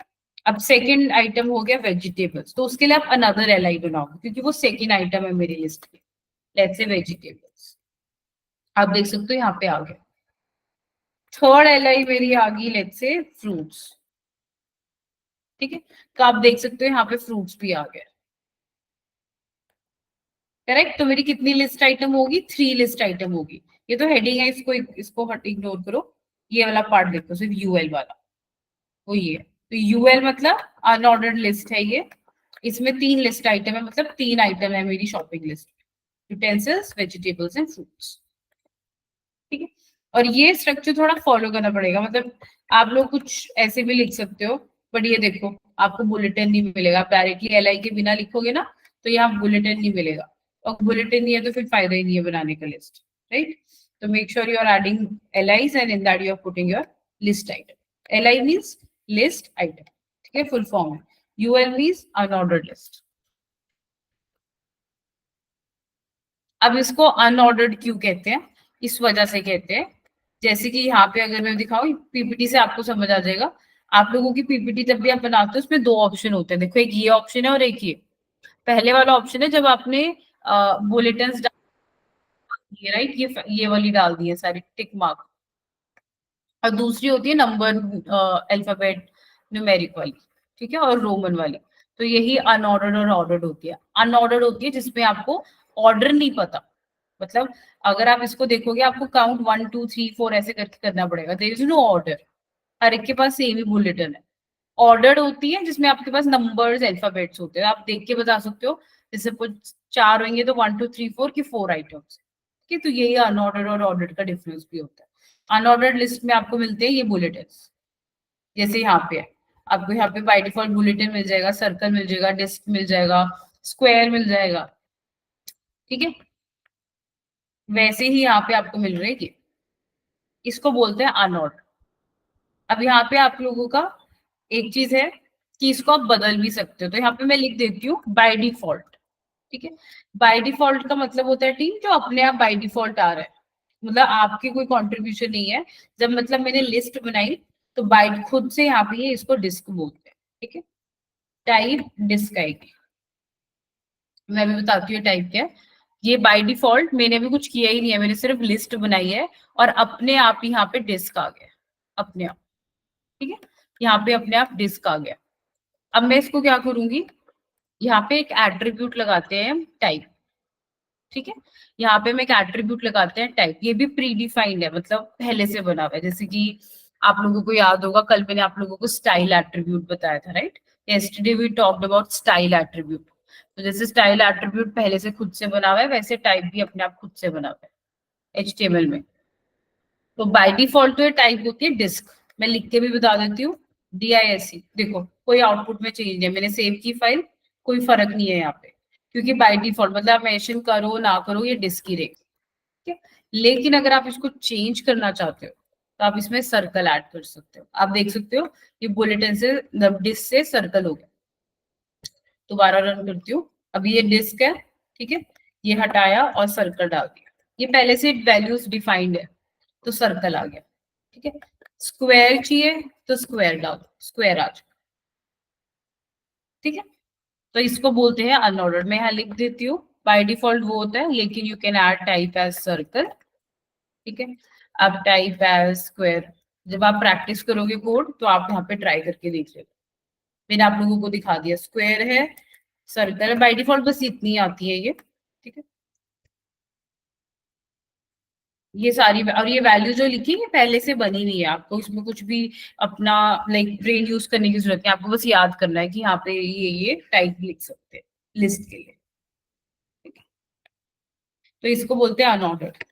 अब सेकंड आइटम हो गया वेजिटेबल्स, तो उसके लिए आप अनदर LI बनाओगे क्योंकि वो सेकंड आइटम है मेरी लिस्ट में। लेट्स से वेजिटेबल्स, आप देख सकते हो यहाँ पे आ गया। थर्ड LI मेरी आ गई, लेट्स से फ्रूट्स। ठीक है, तो आप देख सकते हो यहाँ पे फ्रूट्स भी आ गए। करेक्ट, तो मेरी कितनी लिस्ट आइटम होगी? 3 लिस्ट आइटम होगी। ये तो हेडिंग है, इसको हट इग्नोर करो। ये वाला पार्ट देखो, सिर्फ यूएल वाला, वो ये है। तो यूएल मतलब अनऑर्डर्ड लिस्ट है ये। इसमें 3 लिस्ट आइटम है, मतलब 3 आइटम है मेरी shopping list, utensils, vegetables and fruits. ठीक है, और ये स्ट्रक्चर थोड़ा फॉलो करना पड़ेगा, मतलब आप लोग कुछ ऐसे भी लिख सकते हो, बट ये देखो आपको बुलेटिन नहीं मिलेगा। आप डायरेक्टली LI के बिना लिखोगे ना, तो यहाँ बुलेटिन नहीं मिलेगा, और बुलेटिन नहीं है तो फिर फायदा ही नहीं है बनाने का लिस्ट, राइट? तो make sure you are adding LIs and in that you are putting your list item. LI means list item, ठीक है, फुल फॉर्म है। UL means unordered list. अब इसको अनऑर्डर्ड क्यों कहते हैं? इस वजह से कहते हैं, जैसे कि यहाँ पे अगर मैं दिखाऊं PPT से आपको समझ आ जाएगा। आप लोगों की पीपीटी जब भी आप बनाते हो उसमें दो ऑप्शन होते हैं, देखो एक ये ऑप्शन है और एक ये। पहले वाला ऑप्शन है जब आपने बुलेटिन्स डाल दिए, राइट, ये वाली डाल दी है सारी टिक मार्क। और दूसरी होती है नंबर, अल्फाबेट, न्यूमेरिक वाली, ठीक है, और रोमन वाली। तो यही अनऑर्डर्ड और ऑर्डर्ड होती है। अनऑर्डर्ड होती है जिसमें आपको ऑर्डर नहीं पता, मतलब अगर आप इसको देखोगे आपको काउंट 1 2 3 4 ऐसे करके करना पड़ेगा, देयर इज नो ऑर्डर, हर एक के पास सेम ही बुलेटिन है। ऑर्डर्ड होती है जिसमें आपके पास नंबर्स अल्फाबेट्स होते हैं, आप देख के बता सकते हो, जैसे कुछ चार होंगे तो 1 2 3 4 की 4 आइटम्स, ठीक है। तो यही अनऑर्डर्ड और ऑर्डर्ड का डिफरेंस भी होता है। अनऑर्डर्ड लिस्ट में आपको मिलते हैं ये बुलेटिन, जैसे यहाँ पे है, आपको यहाँ पे बाय डिफॉल्ट बुलेटिन मिल जाएगा, सर्कल मिल जाएगा, डिस्क मिल जाएगा, स्क्वायर मिल जाएगा, ठीक है। वैसे ही यहाँ पे आपको मिल रही है, इसको बोलते हैं अनऑर्डर। अब यहाँ पे आप लोगों का एक चीज है कि इसको आप बदल भी सकते हो, तो यहाँ पे मैं लिख देती हूँ बाय डिफॉल्ट, ठीक है। बाय डिफॉल्ट का मतलब होता है टीम जो अपने आप बाय डिफॉल्ट आ रहा है, मतलब आपकी कोई कंट्रीब्यूशन नहीं है। जब मतलब मैंने लिस्ट बनाई तो बाय खुद से यहाँ पे ये इसको डिस्क बोलते हैं, ठीक है। टाइप डिस्क आएगी, मैं भी बताती हूँ टाइप क्या है। ये बाय डिफॉल्ट मैंने भी कुछ किया ही नहीं है, मैंने सिर्फ लिस्ट बनाई है और अपने आप ही यहाँ पे डिस्क आ गया, अपने आप, ठीक है। यहाँ पे अपने आप डिस्क आ गया। अब मैं इसको क्या करूंगी, यहाँ पे एक एट्रीब्यूट लगाते हैं टाइप, ठीक है। यहाँ पे मैं एक एट्रीब्यूट लगाते हैं टाइप, ये भी प्री डिफाइंड है, मतलब पहले से बना हुआ है। जैसे कि आप लोगों को याद होगा कल मैंने आप लोगों को स्टाइल एट्रीब्यूट बताया था, right. Yesterday we talked about style attribute. तो जैसे स्टाइल एट्रीब्यूट पहले से खुद से बना हुआ है, वैसे टाइप भी अपने आप खुद से बना हुआ है एचटीएमएल में। तो बाय डिफॉल्ट तो ये टाइप होती है डिस्क, मैं लिख के भी बता देती हूँ, DISC। देखो कोई आउटपुट में चेंज है, मैंने सेव की फाइल, कोई फर्क नहीं है यहाँ पे, क्योंकि बाय डिफॉल्ट मतलब आप मेंशन करो ना करो ये डिस्क ही रहेगी, ठीक है। लेकिन अगर आप इसको चेंज करना चाहते हो तो आप इसमें सर्कल ऐड कर सकते हो। आप देख सकते हो ये बुलेटिन से डिस्क से सर्कल हो गया। दोबारा रन करती हूँ, अभी ये डिस्क है, ठीक है, ये हटाया और सर्कल डाल दिया, ये पहले से वैल्यूज डिफाइंड है तो सर्कल आ गया, ठीक है। स्क्वायर चाहिए तो स्क्वायर डाल, स्क्वायर आ जाए, ठीक है। तो इसको बोलते हैं अनऑर्डर्ड। मैं यहाँ लिख देती हूँ, बाय डिफॉल्ट वो होता है, लेकिन you can add type as circle, ठीक है। अब टाइप एज स्क्वायर, जब आप प्रैक्टिस करोगे कोड तो आप यहाँ पे ट्राई करके देख लेना। मैंने आप लोगों को दिखा दिया, स्क्वायर है, सर्कल है, बाय डिफॉल्ट बस इतनी आती है ये, ठीक है। ये सारी और ये वैल्यू जो लिखी है पहले से बनी हुई है, आपको इसमें कुछ भी अपना लाइक ब्रेन यूज करने की जरूरत नहीं, आपको बस याद करना है कि यहाँ पे ये टाइप लिख सकते हैं लिस्ट के लिए, ठीक है? तो इसको बोलते हैं अनऑर्डर्ड।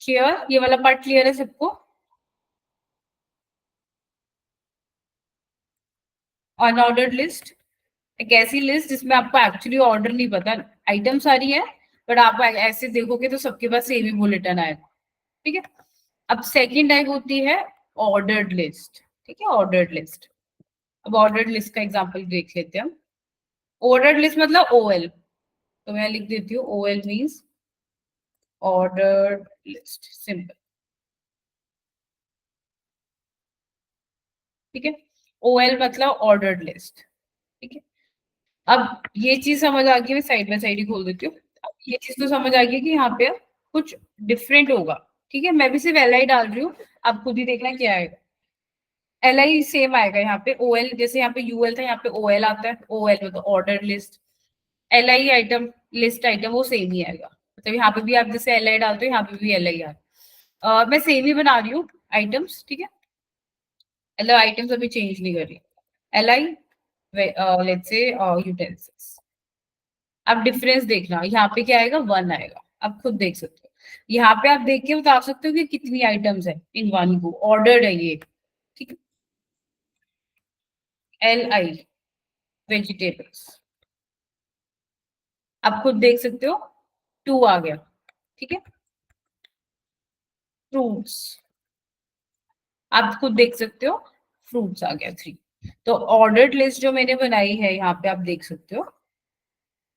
क्लियर, ये वाला पार्ट क्लियर है सबको। अनऑर्डर्ड लिस्ट एक ऐसी लिस्ट जिसमें आपको एक्चुअली ऑर्डर नहीं पता, आइटम सारी है बट आप ऐसे देखोगे तो सबके पास सेम ही बुलेटिन आएगा, ठीक है। अब सेकंड टाइप होती है ऑर्डर्ड लिस्ट, ठीक है, ऑर्डर्ड लिस्ट। अब ऑर्डर्ड लिस्ट का एग्जांपल देख लेते हैं हम। ऑर्डर्ड लिस्ट मतलब OL, तो मैं लिख देती हूँ OL means ordered list, simple, ठीक है। OL मतलब ऑर्डर्ड लिस्ट, ठीक है। अब ये चीज समझ आ गई, मैं साइड बाय साइड ही खोल देती हूँ। अब ये चीज तो समझ आ गई कि यहाँ पे कुछ डिफरेंट होगा, ठीक है। मैं भी सिर्फ LI डाल रही हूँ, आप खुद ही देखना क्या आएगा। LI सेम आएगा यहाँ पे, OL जैसे यहाँ पे UL था, यहाँ पे OL आता है, OL मतलब order list. LI item, list item वो सेम ही आएगा, मतलब यहाँ पे भी आप जैसे LI डालते हो यहाँ पे भी LI आता है। मैं सेम ही बना रही हूँ आइटम्स, ठीक है, मतलब आइटम्स अभी चेंज नहीं कर रही। LI let's say utensils. अब डिफरेंस देखना, यहाँ पे क्या आएगा, 1 आएगा, आप खुद देख सकते हो। यहाँ पे आप देख के बता सकते हो कि कितनी आइटम्स है इन वन को, ऑर्डर्ड है ये, ठीक है। LI वेजिटेबल्स, आप खुद देख सकते हो 2 आ गया, ठीक है। फ्रूट्स, आप खुद देख सकते हो फ्रूट्स आ गया 3। तो ऑर्डर्ड लिस्ट जो मैंने बनाई है यहाँ पे आप देख सकते हो,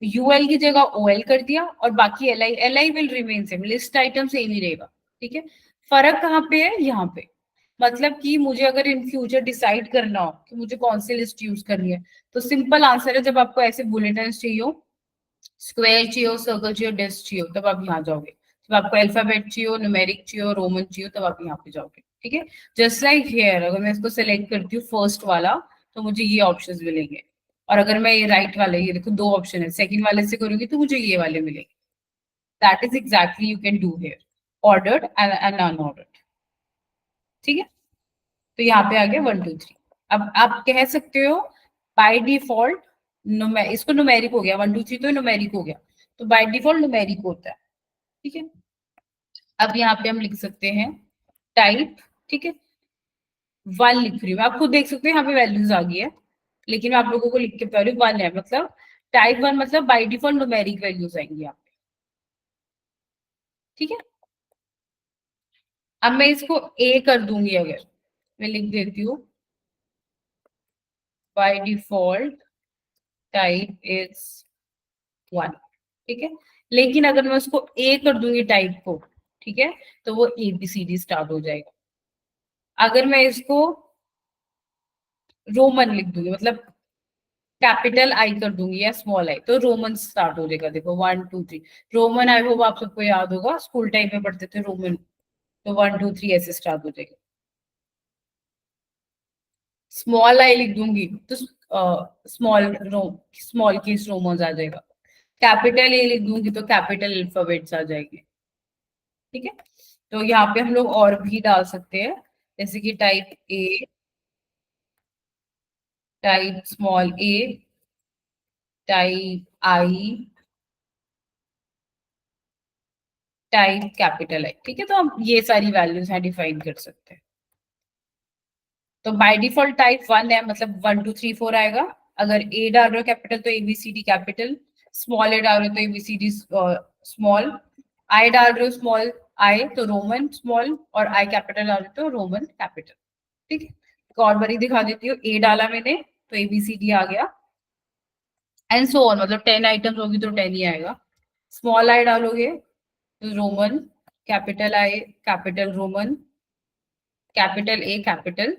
यूएल की जगह ओएल कर दिया और बाकी LI, LI will remain same, list item same ही रहेगा, ठीक है। फर्क कहाँ पे है, यहाँ पे, मतलब कि मुझे अगर इन फ्यूचर डिसाइड करना हो कि मुझे कौन सी लिस्ट यूज करनी है, तो सिंपल आंसर है, जब आपको ऐसे बुलेटिन चाहिए हो, स्क्वायर चाहिए हो, सर्कल चाहिए हो, डिस्क चाहिए हो, तब आप यहाँ जाओगे। जब आपको अल्फाबेट चाहिए हो, न्यूमेरिक चाहिए हो, रोमन चाहिए हो, तब आप यहाँ पे जाओगे, ठीक है। जस्ट लाइक हेयर, अगर मैं इसको सेलेक्ट करती हूँ फर्स्ट वाला, तो मुझे ये ऑप्शंस मिलेंगे। और अगर मैं ये राइट वाले, ये देखो दो ऑप्शन है, सेकंड वाले से करूंगी तो मुझे ये वाले मिलेंगे। That is exactly you can do here, ordered and unordered, ठीक है। तो यहाँ पे आ गया 1 2 3। अब आप कह सकते हो बाय डिफॉल्ट, इसको न्यूमेरिक हो गया, 1 2 3 तो न्यूमेरिक हो गया, तो बाय डिफॉल्ट न्यूमेरिक होता है, ठीक है। अब यहाँ पे हम लिख सकते हैं टाइप, ठीक है, 1 लिख रही हूँ, आप खुद देख सकते हैं यहाँ पे वैल्यूज आ गई है, लेकिन मैं आप लोगों को लिख के बता रही हूँ 1 है, मतलब टाइप 1 मतलब बाय डिफॉल्ट न्यूमेरिक वैल्यूज आएंगी यहाँ पे, ठीक है। अब मैं इसको ए कर दूंगी, अगर मैं लिख देती हूँ बाय डिफॉल्ट टाइप इज 1, ठीक है। लेकिन अगर मैं उसको ए कर दूंगी टाइप को, ठीक है, तो वो एबीसीडी स्टार्ट हो जाएगा। अगर मैं इसको रोमन लिख दूंगी, मतलब कैपिटल आई कर दूंगी या स्मॉल आई, तो रोमन स्टार्ट हो जाएगा, देखो 1 2 3 रोमन। आई होप आप सबको याद होगा, स्कूल टाइम में पढ़ते थे रोमन, तो 1 2 3 ऐसे स्टार्ट हो जाएगा। स्मॉल आई लिख दूंगी तो स्मॉल रो स्मॉल केस रोमन्स आ जाएगा। कैपिटल ए लिख दूंगी तो कैपिटल अल्फाबेट्स आ जाएंगे, ठीक है। तो यहाँ पे हम लोग और भी डाल सकते हैं, जैसे कि type A, type small A, type I, type capital I, ठीक है। तो हम ये सारी वैल्यूज यहाँ डिफाइन कर सकते हैं। तो बाय डिफॉल्ट टाइप 1 है, मतलब 1 2 3 4 आएगा। अगर ए डाल रहे हो कैपिटल तो एबीसीडी कैपिटल, स्मॉल ए डाल रहे हो तो एबीसीडी स्मॉल, आई डाल रहे हो स्मॉल आई तो रोमन स्मॉल, और आई कैपिटल डाल रहे हो तो रोमन कैपिटल, ठीक है। एक और बारी दिखा देती हूँ, ए डाला मैंने तो एबीसीडी आ गया, एंड सो ऑन, मतलब 10 आइटम्स होगी तो 10 ही आएगा। स्मॉल आई डालोगे तो Roman, capital I capital Roman, capital A capital,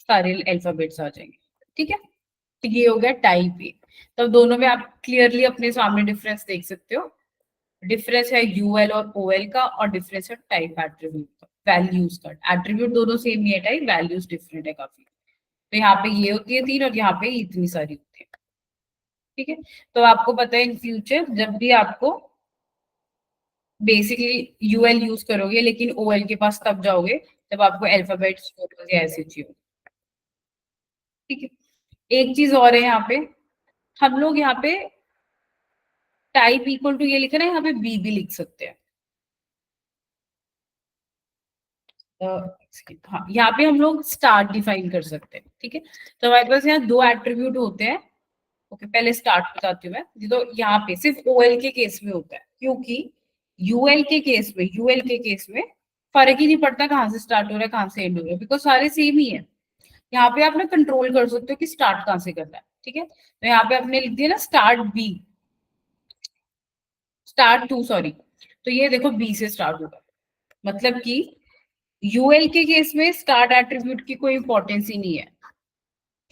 सारे अल्फाबेट्स आ जाएंगे, ठीक है। तो ये हो गया टाइप ए। तो दोनों में आप क्लियरली अपने सामने डिफरेंस देख सकते हो। डिफरेंस है यूएल और ओएल का, और डिफरेंस है टाइप एट्रीब्यूट का, वैल्यूज का। एट्रीब्यूट दोनों सेम ही है, टाइप वैल्यूज डिफरेंट है काफी। तो यहाँ पे ये होती है 3 और यहाँ पे इतनी सारी होती है, ठीक है। तो आपको पता है इन फ्यूचर जब भी आपको बेसिकली यूएल यूज करोगे, लेकिन ओएल के पास तब जाओगे जब आपको अल्फाबेट्स या ऐसे चाहिए, ठीक है। एक चीज और है यहाँ पे, हम लोग यहाँ पे टाइप इक्वल टू ये लिखा ना, यहाँ पे बी भी लिख सकते हैं। हाँ, यहाँ पे हम लोग स्टार्ट डिफाइन कर सकते हैं, ठीक है। तो हमारे पास यहाँ दो एट्रीब्यूट होते हैं। ओके, पहले स्टार्ट बताती हूँ मैं। तो यहाँ पे सिर्फ ओएल के केस में होता है, क्योंकि यूएल के केस में फर्क ही नहीं पड़ता कहाँ से स्टार्ट हो रहा है कहाँ से एंड हो रहा है, बिकॉज सारे सेम ही है। यहाँ पे आप ना कंट्रोल कर सकते हो कि स्टार्ट कहाँ से करना है, ठीक है। तो यहाँ पे आपने लिख दिया ना start B, start two sorry, तो ये देखो बी से स्टार्ट होगा, मतलब कि यूएल के केस में स्टार्ट एट्रीब्यूट की कोई इंपॉर्टेंस ही नहीं है,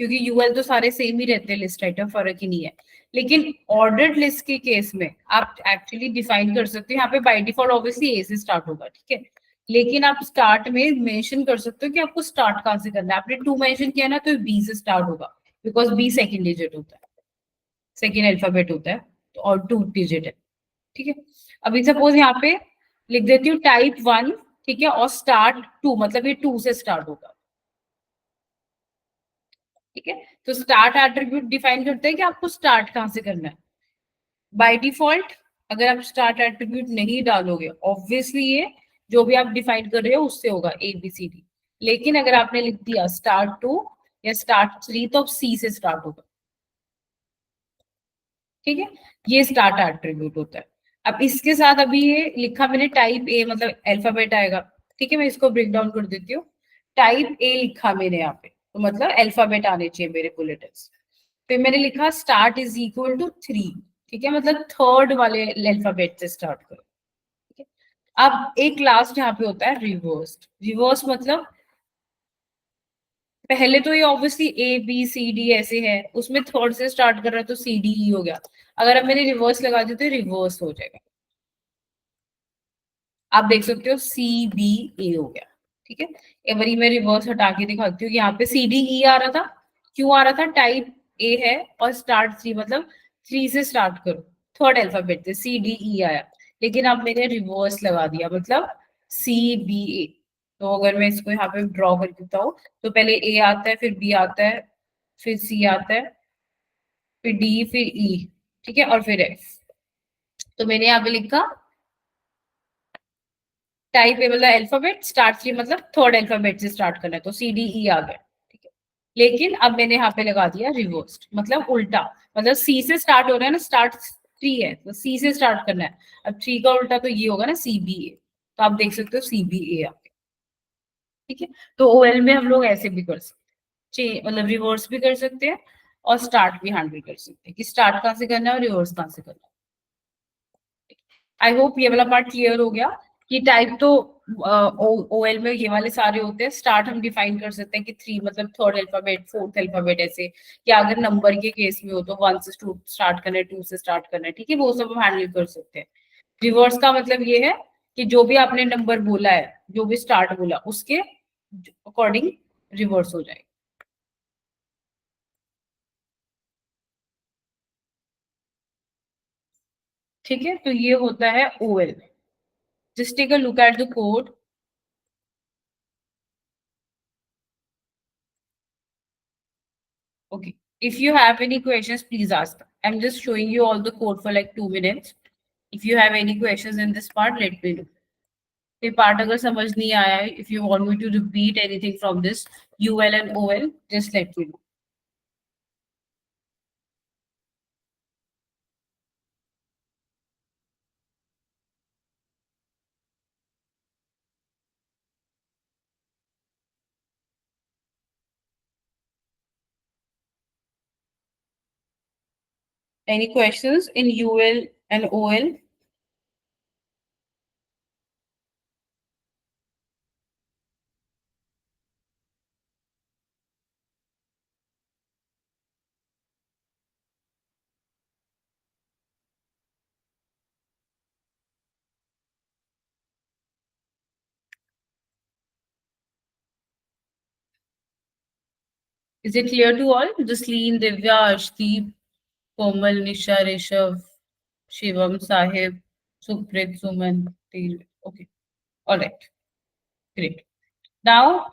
क्योंकि यूएल तो सारे सेम ही रहते हैं, लिस्ट आइटम फर्क ही नहीं है। लेकिन ऑर्डर्ड लिस्ट के केस में आप एक्चुअली डिफाइन कर सकते हो, यहाँ पे बाय डिफॉल्ट ऑब्वियसली ए से स्टार्ट होगा, ठीक है। लेकिन आप स्टार्ट में मेंशन कर सकते हो कि आपको स्टार्ट कहाँ से करना है। आपने 2 मेंशन किया ना, तो बी से स्टार्ट होगा, बिकॉज बी सेकेंड डिजिट होता है, सेकेंड अल्फाबेट होता है, तो और 2 डिजिट है, ठीक है। अभी सपोज यहाँ पे लिख देती हूँ टाइप 1, ठीक है, और स्टार्ट 2, मतलब ये 2 से स्टार्ट होगा, ठीक है। तो स्टार्ट एट्रीब्यूट डिफाइन करते हैं कि आपको स्टार्ट कहाँ से करना है। बाय डिफॉल्ट अगर आप स्टार्ट एट्रीब्यूट नहीं डालोगे, ऑब्वियसली ये जो भी आप डिफाइन कर रहे हो उससे होगा ABCD। लेकिन अगर आपने लिख दिया स्टार्ट 2 या स्टार्ट 3, तो अब सी से स्टार्ट होगा, ठीक है। ये स्टार्ट एट्रीब्यूट होता है। अब इसके साथ अभी ये लिखा मैंने टाइप ए, मतलब अल्फाबेट आएगा, ठीक है। मैं इसको ब्रेक डाउन कर देती हूँ। टाइप ए लिखा मैंने यहाँ पे, तो मतलब अल्फाबेट आने चाहिए मेरे बुलेटिन। फिर मैंने लिखा स्टार्ट इज इक्वल टू 3, ठीक है, मतलब थर्ड वाले अल्फाबेट से स्टार्ट करो। ठीक है, अब एक लास्ट यहाँ पे होता है रिवर्स्ड। रिवर्स मतलब पहले तो ये obviously A B C D ऐसे है, उसमें थर्ड से स्टार्ट कर रहा है तो सी डी ई हो गया। अगर अब मैंने रिवर्स लगा दी तो रिवर्स हो जाएगा। आप देख सकते हो सी बी ए हो गया। ठीक है, एक बारी मैं रिवर्स हटा के दिखाती हूँ। यहाँ पे सी डी ई आ रहा था, क्यों आ रहा था? टाइप ए है और स्टार्ट थ्री, मतलब थ्री से स्टार्ट करो, थर्ड अल्फाबेट से सी डी ई आया। लेकिन अब मैंने रिवर्स लगा दिया, मतलब सी बी ए। तो अगर मैं इसको यहाँ पे ड्रॉ करके बताऊँ तो पहले ए आता है, फिर बी आता है, फिर सी आता है, फिर डी, फिर ई। ठीक है, और फिर एफ। तो मैंने यहाँ पे लिखा टाइप ए मतलब अल्फाबेट, स्टार्ट थ्री मतलब थर्ड अल्फाबेट से स्टार्ट करना है, तो सी डी ई आ गया। ठीक है, लेकिन अब मैंने यहाँ पे लगा दिया रिवर्स्ड, मतलब उल्टा। मतलब सी से स्टार्ट हो रहा है ना, स्टार्ट थ्री है तो सी से स्टार्ट करना है। अब थ्री का उल्टा तो ये होगा ना, सी बी ए। तो आप देख सकते हो सी बी ए आ गया। ठीक है, तो ओ एल में हम लोग ऐसे भी कर सकते हैं, मतलब रिवर्स भी कर सकते हैं और स्टार्ट भी हैंडल कर सकते हैं, कि स्टार्ट कहाँ से करना है और रिवर्स कहाँ से करना है। आई होप ये वाला पार्ट क्लियर हो गया कि टाइप तो ओ एल में ये वाले सारे होते हैं। स्टार्ट हम डिफाइन कर सकते हैं कि थ्री मतलब थर्ड अल्फाबेट, फोर्थ अल्फाबेट ऐसे, या अगर नंबर के केस में हो तो वन से टू स्टार्ट करना है, टू से स्टार्ट करना है। ठीक है, वो सब हम हैंडल कर सकते हैं। रिवर्स का मतलब ये है कि जो भी आपने नंबर बोला है, जो भी स्टार्ट बोला, उसके अकॉर्डिंग रिवर्स हो जाए। ठीक है, तो ये होता है O L. Just take a look at the code. Okay. If you have any questions, please ask. I'm just showing you all the code for like 2 minutes. If you have any questions in this part, let me know. ये part अगर समझ नहीं आया है, if you want me to repeat anything from this UL and OL, just let me know. Any questions in UL and OL? Is it clear to all? Jasleen, Divya, Arshdeep, Komal, Nisha, Rishav, Shivam, Sahib, Suprit, Suman, Tej. Okay. All right. Great. Now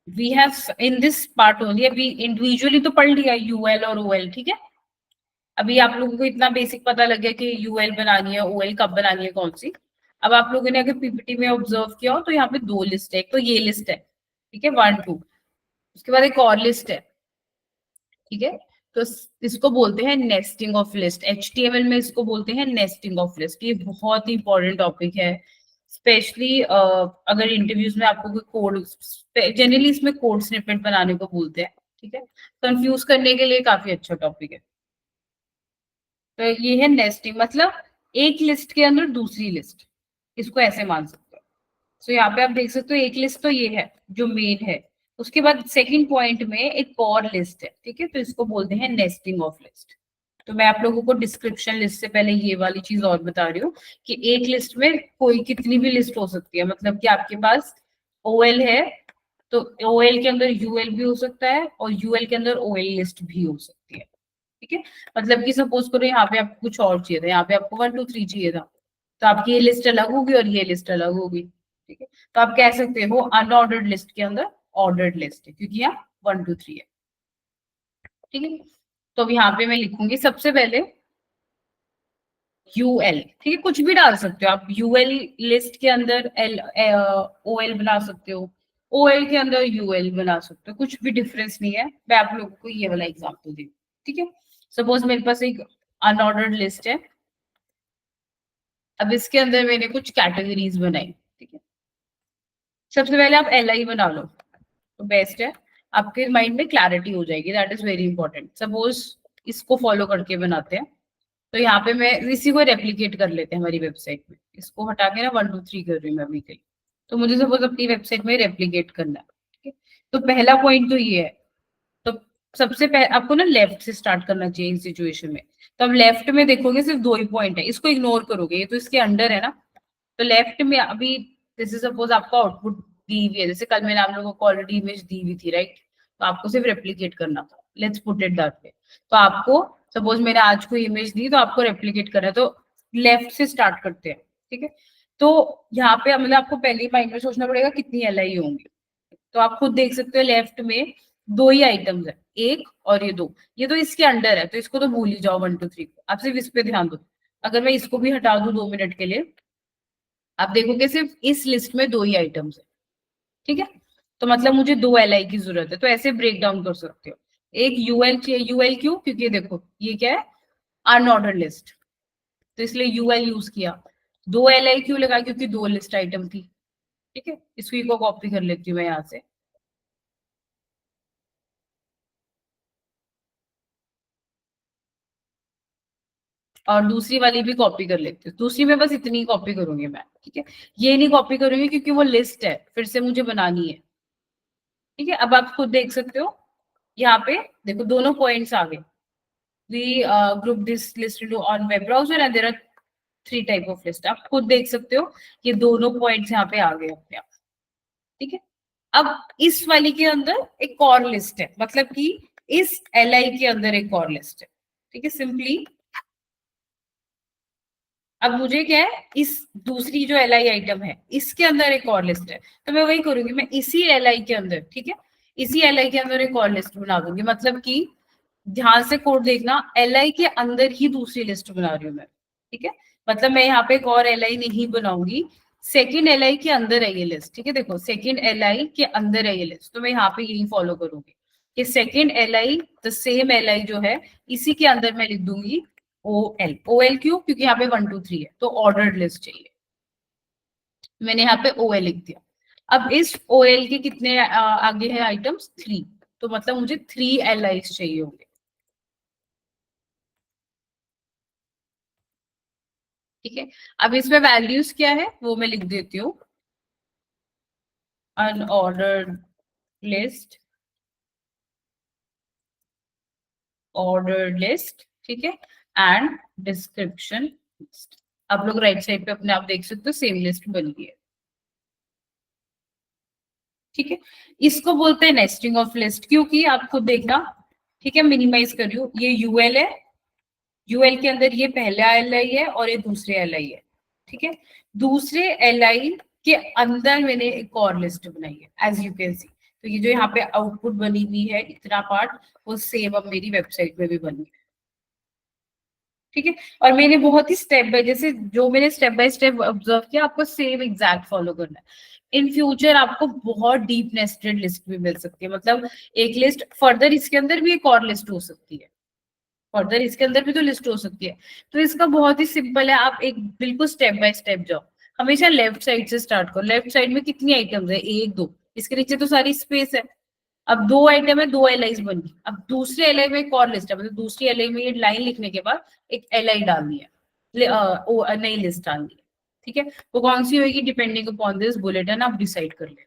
we have in this part only, अभी individually तो पढ़ लिया UL और OL, ठीक है। अभी आप लोगों को इतना बेसिक पता लग गया कि यूएल बनानी है, ओएल कब बनानी है, कौन सी। अब आप लोगों ने अगर पीपीटी में ऑब्जर्व किया हो तो यहाँ पे दो लिस्ट है। एक तो ये लिस्ट है, ठीक है, वन टू। उसके बाद एक और लिस्ट है, ठीक है। तो इसको बोलते हैं नेस्टिंग ऑफ लिस्ट। एचटीएमएल में इसको बोलते हैं नेस्टिंग ऑफ लिस्ट। ये बहुत ही इंपॉर्टेंट टॉपिक है, स्पेशली अगर इंटरव्यूज में आपको कोई कोड, जनरली इसमें कोड स्निपेट बनाने को बोलते हैं। ठीक है, कंफ्यूज करने के लिए काफी अच्छा टॉपिक है। तो ये है नेस्टिंग, मतलब एक लिस्ट के अंदर दूसरी लिस्ट, इसको ऐसे मान सकते हो। सो यहाँ पे आप देख सकते हो एक लिस्ट तो ये है जो मेन है। उसके बाद सेकंड पॉइंट में एक और लिस्ट है, ठीक है, तो इसको बोलते हैं नेस्टिंग ऑफ लिस्ट। तो मैं आप लोगों को डिस्क्रिप्शन लिस्ट से पहले ये वाली चीज और बता रही हूँ कि एक लिस्ट में कोई कितनी भी लिस्ट हो सकती है। मतलब कि आपके पास ओएल है तो ओएल के अंदर यूएल भी हो सकता है और यूएल के अंदर ओएल लिस्ट भी हो सकती है। ठीक है, मतलब कि सपोज करो यहाँ पे आपको कुछ और चाहिए था, यहाँ पे आपको वन टू थ्री चाहिए था, तो आपकी ये लिस्ट अलग होगी और ये लिस्ट अलग होगी। ठीक है, तो आप कह सकते हो अनऑर्डर्ड लिस्ट के अंदर ऑर्डर्ड लिस्ट है, क्योंकि यहाँ वन टू थ्री है। ठीक है, तो अब यहाँ पे मैं लिखूंगी सबसे पहले यूएल। ठीक है, कुछ भी डाल सकते हो आप, यूएल लिस्ट के अंदर एल ओएल बना सकते हो, ओएल के अंदर यूएल बना सकते हो, कुछ भी डिफरेंस नहीं है। मैं आप लोगों को ये वाला एग्जांपल दी। ठीक है, सपोज मेरे पास एक अनऑर्डर्ड लिस्ट है। अब इसके अंदर मैंने कुछ कैटेगरीज बनाई। ठीक है, सबसे पहले आप एल आई बना लो तो बेस्ट है, आपके माइंड में क्लैरिटी हो जाएगी। That is very important. Suppose इसको फॉलो करके बनाते हैं। तो यहाँ पे मैं इसी को रेप्लिकेट कर लेते हैं हमारी वेबसाइट में। इसको हटा के ना 1 2 3 कर रही हूँ मैं अभी कहीं। तो मुझे सपोज अपनी वेबसाइट में रेप्लिकेट करना है, ठीक है। तो पहला पॉइंट तो ये है। तो सबसे पहले आपको ना लेफ्ट से स्टार्ट करना चाहिए इन सिचुएशन में। तो अब लेफ्ट में देखोगे सिर्फ 2 ही पॉइंट है, इसको इग्नोर करोगे, ये तो इसके अंडर है ना। तो लेफ्ट में अभी जैसे सपोज आपका आउटपुट दी हुई है, जैसे कल मैंने आप लोगों को ऑलरेडी इमेज दी हुई थी, राइट। तो आपको सिर्फ रेप्लिकेट करना था, let's put it that way. तो आपको सपोज मैंने आज कोई इमेज दी, तो आपको रेप्लिकेट करना है, तो लेफ्ट से स्टार्ट करते हैं, ठीक है। तो यहाँ पे मतलब आपको पहले ही माइंड में सोचना पड़ेगा कितनी LI होंगी। तो आप खुद देख सकते हो लेफ्ट में 2 ही आइटम्स है, एक और ये तो इसके अंडर है, तो इसको तो भूल ही जाओ 1 2 3 को, आप सिर्फ इस पे ध्यान दो। अगर मैं इसको भी हटा दूं 2 मिनट के लिए, आप देखोगे सिर्फ इस लिस्ट में 2 ही आइटम्स है, ठीक है। तो मतलब मुझे 2 LI की जरूरत है, तो ऐसे ब्रेक डाउन कर सकते हो। एक यूएल चाहिए, यूएल क्यों, क्योंकि देखो ये क्या है, अनऑर्डर लिस्ट, तो इसलिए यूएल यूज किया। 2 LI क्यों लगा, क्योंकि 2 लिस्ट आइटम थी, ठीक है। इसको को कॉपी कर लेती हूँ मैं यहाँ से, और दूसरी वाली भी कॉपी कर लेती हूँ। दूसरी में बस इतनी कॉपी करूंगी मैं, ठीक है। ये नहीं कॉपी करूंगी क्योंकि वो लिस्ट है, फिर से मुझे बनानी है, ठीक है। अब आप खुद देख सकते हो यहाँ पे, देखो दोनों पॉइंट्स आ गए। we group this list into on web browser and there are 3 type of list। आप खुद देख सकते हो ये दोनों पॉइंट्स यहाँ पे आ गए अपने आप, ठीक है। अब इस वाली के अंदर एक और लिस्ट है, मतलब कि इस LI के अंदर एक और लिस्ट है, ठीक है। सिंपली अब मुझे क्या है, इस दूसरी जो LI आइटम है इसके अंदर एक और लिस्ट है, तो मैं वही करूंगी, मैं इसी LI के अंदर, ठीक है, इसी LI के अंदर एक और लिस्ट बना दूंगी। मतलब कि ध्यान से कोड देखना, LI के अंदर ही दूसरी लिस्ट बना रही हूँ मैं, ठीक है। मतलब मैं यहाँ पे एक और LI नहीं बनाऊंगी, सेकेंड LI के अंदर है ये लिस्ट, ठीक है। देखो सेकेंड LI के अंदर है ये लिस्ट, तो मैं यहाँ पे यही फॉलो करूंगी कि second LI the same LI जो है इसी के अंदर मैं लिख दूंगी OL क्यों, क्योंकि यहाँ पे 1 2 3 है, तो ऑर्डर्ड लिस्ट चाहिए। मैंने यहाँ पे OL लिख दिया। अब इस OL के कितने आगे है आइटम्स, 3, तो मतलब मुझे 3 LI चाहिए होंगे, ठीक है। अब इसमें वैल्यूज क्या है वो मैं लिख देती हूँ, अनऑर्डर्ड लिस्ट, ऑर्डर्ड लिस्ट, ठीक है, एंड डिस्क्रिप्शन लिस्ट। आप लोग राइट साइड पे अपने आप देख सकते हो सेम लिस्ट बन गई है, ठीक है। इसको बोलते हैं नेस्टिंग ऑफ लिस्ट, क्योंकि आप खुद देखना, ठीक है। मिनिमाइज कर रही हूँ, ये यूएल है, यूएल के अंदर ये पहला LI है और ये दूसरे LI है, ठीक है। दूसरे LI के अंदर मैंने एक और लिस्ट बनाई है, एज यू कैन सी। तो ये जो यहाँ पे आउटपुट बनी हुई है इतना पार्ट, वो सेम अब मेरी वेबसाइट में भी बनी है, ठीक है। और मैंने बहुत ही स्टेप बाय, जैसे जो मैंने स्टेप बाय स्टेप ऑब्जर्व किया, आपको सेम एग्जैक्ट फॉलो करना है। इन फ्यूचर आपको बहुत डीप नेस्टेड लिस्ट भी मिल सकती है, मतलब एक लिस्ट फर्दर इसके अंदर भी एक और लिस्ट हो सकती है, फर्दर इसके अंदर भी तो लिस्ट हो सकती है। तो इसका बहुत ही सिंपल है, आप एक बिल्कुल स्टेप बाय स्टेप जाओ। हमेशा लेफ्ट साइड से स्टार्ट करो। लेफ्ट साइड में कितनी आइटम्स है, 1 2, इसके नीचे तो सारी स्पेस है। अब 2 आइटम है, 2 LIs बन गई। अब दूसरे LI में एक और लिस्ट है, मतलब दूसरी LI में ये लाइन लिखने के बाद एक LI डालनी है, नई लिस्ट डालनी है, ठीक है। वो कौन सी होगी, डिपेंडिंग अपॉन दिस बुलेटिन आप डिसाइड कर ले,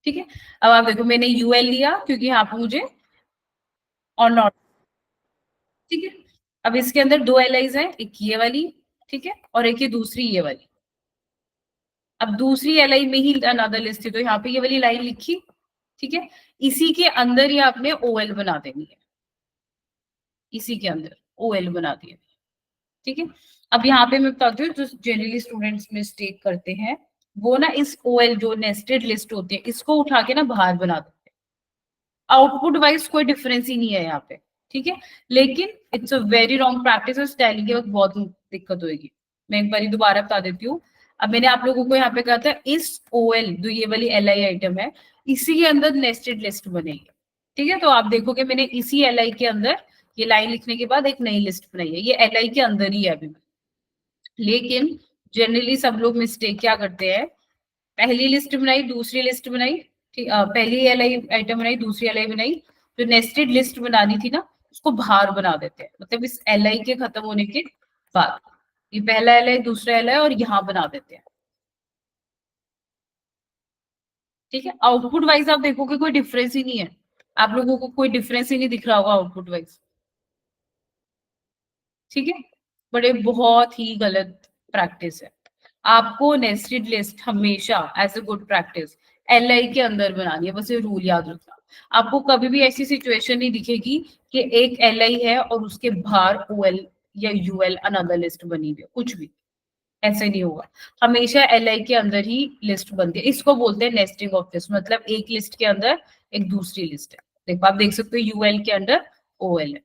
ठीक है। अब आप देखो मैंने UL लिया क्योंकि यहाँ पे मुझे और नॉट, ठीक है। अब इसके अंदर 2 LIs हैं, एक ये वाली, ठीक है, और एक ये दूसरी ये वाली। अब दूसरी LI में ही अनदर लिस्ट थी, तो यहाँ पे ये वाली लाइन लिखी, ठीक है। इसी के अंदर ही आपने OL बना देनी है, इसी के अंदर OL बना दिया, ठीक है। अब यहाँ पे मैं बताती हूँ जो जनरली स्टूडेंट्स मिस्टेक करते हैं, वो ना इस OL जो नेस्टेड लिस्ट होती है इसको उठा के ना बाहर बना देते हैं। आउटपुट वाइज कोई डिफरेंस ही नहीं है यहाँ पे, ठीक है। लेकिन it's a very wrong practice, और स्टाइलिंग के वक्त बहुत दिक्कत होगी। मैं एक बार दोबारा बता देती हूँ। अब मैंने आप लोगों को यहाँ पे कहा था इस OL जो ये वाली LI आइटम है इसी के अंदर नेस्टेड लिस्ट बनेगी, ठीक है। तो आप देखोगे मैंने इसी LI के अंदर ये लाइन लिखने के बाद एक नई लिस्ट बनाई है, ये LI के अंदर ही है अभी। लेकिन जनरली सब लोग मिस्टेक क्या करते हैं, पहली लिस्ट बनाई दूसरी लिस्ट बनाई, ठीक, पहली LI आइटम बनाई दूसरी LI बनाई, जो नेस्टेड लिस्ट बनानी थी ना उसको बाहर बना देते हैं, मतलब इस एल आई के खत्म होने के बाद ये पहला एल आई दूसरा एल आई और यहाँ बना देते हैं। ठीक है, आउटपुट वाइज आप देखोगे कोई डिफरेंस ही नहीं है, आप लोगों को कोई डिफरेंस ही नहीं दिख रहा होगा आउटपुट वाइज। ठीक है, बड़े बहुत ही गलत प्रैक्टिस है। आपको नेस्टेड लिस्ट हमेशा as a good practice L I के अंदर बनानी है, बस ये रूल याद रखना। आपको कभी भी ऐसी सिचुएशन नहीं दिखेगी कि एक एल आई है और उसके बाहर ओ एल या यू एल अनदर लिस्ट बनी हुई है, कुछ भी ऐसे नहीं होगा। हमेशा एल आई के अंदर ही लिस्ट बनती है, इसको बोलते हैं नेस्टिंग ऑफ लिस्ट, मतलब एक लिस्ट के अंदर एक दूसरी लिस्ट है। देखो आप देख सकते हो यूएल के अंदर ओ एल है।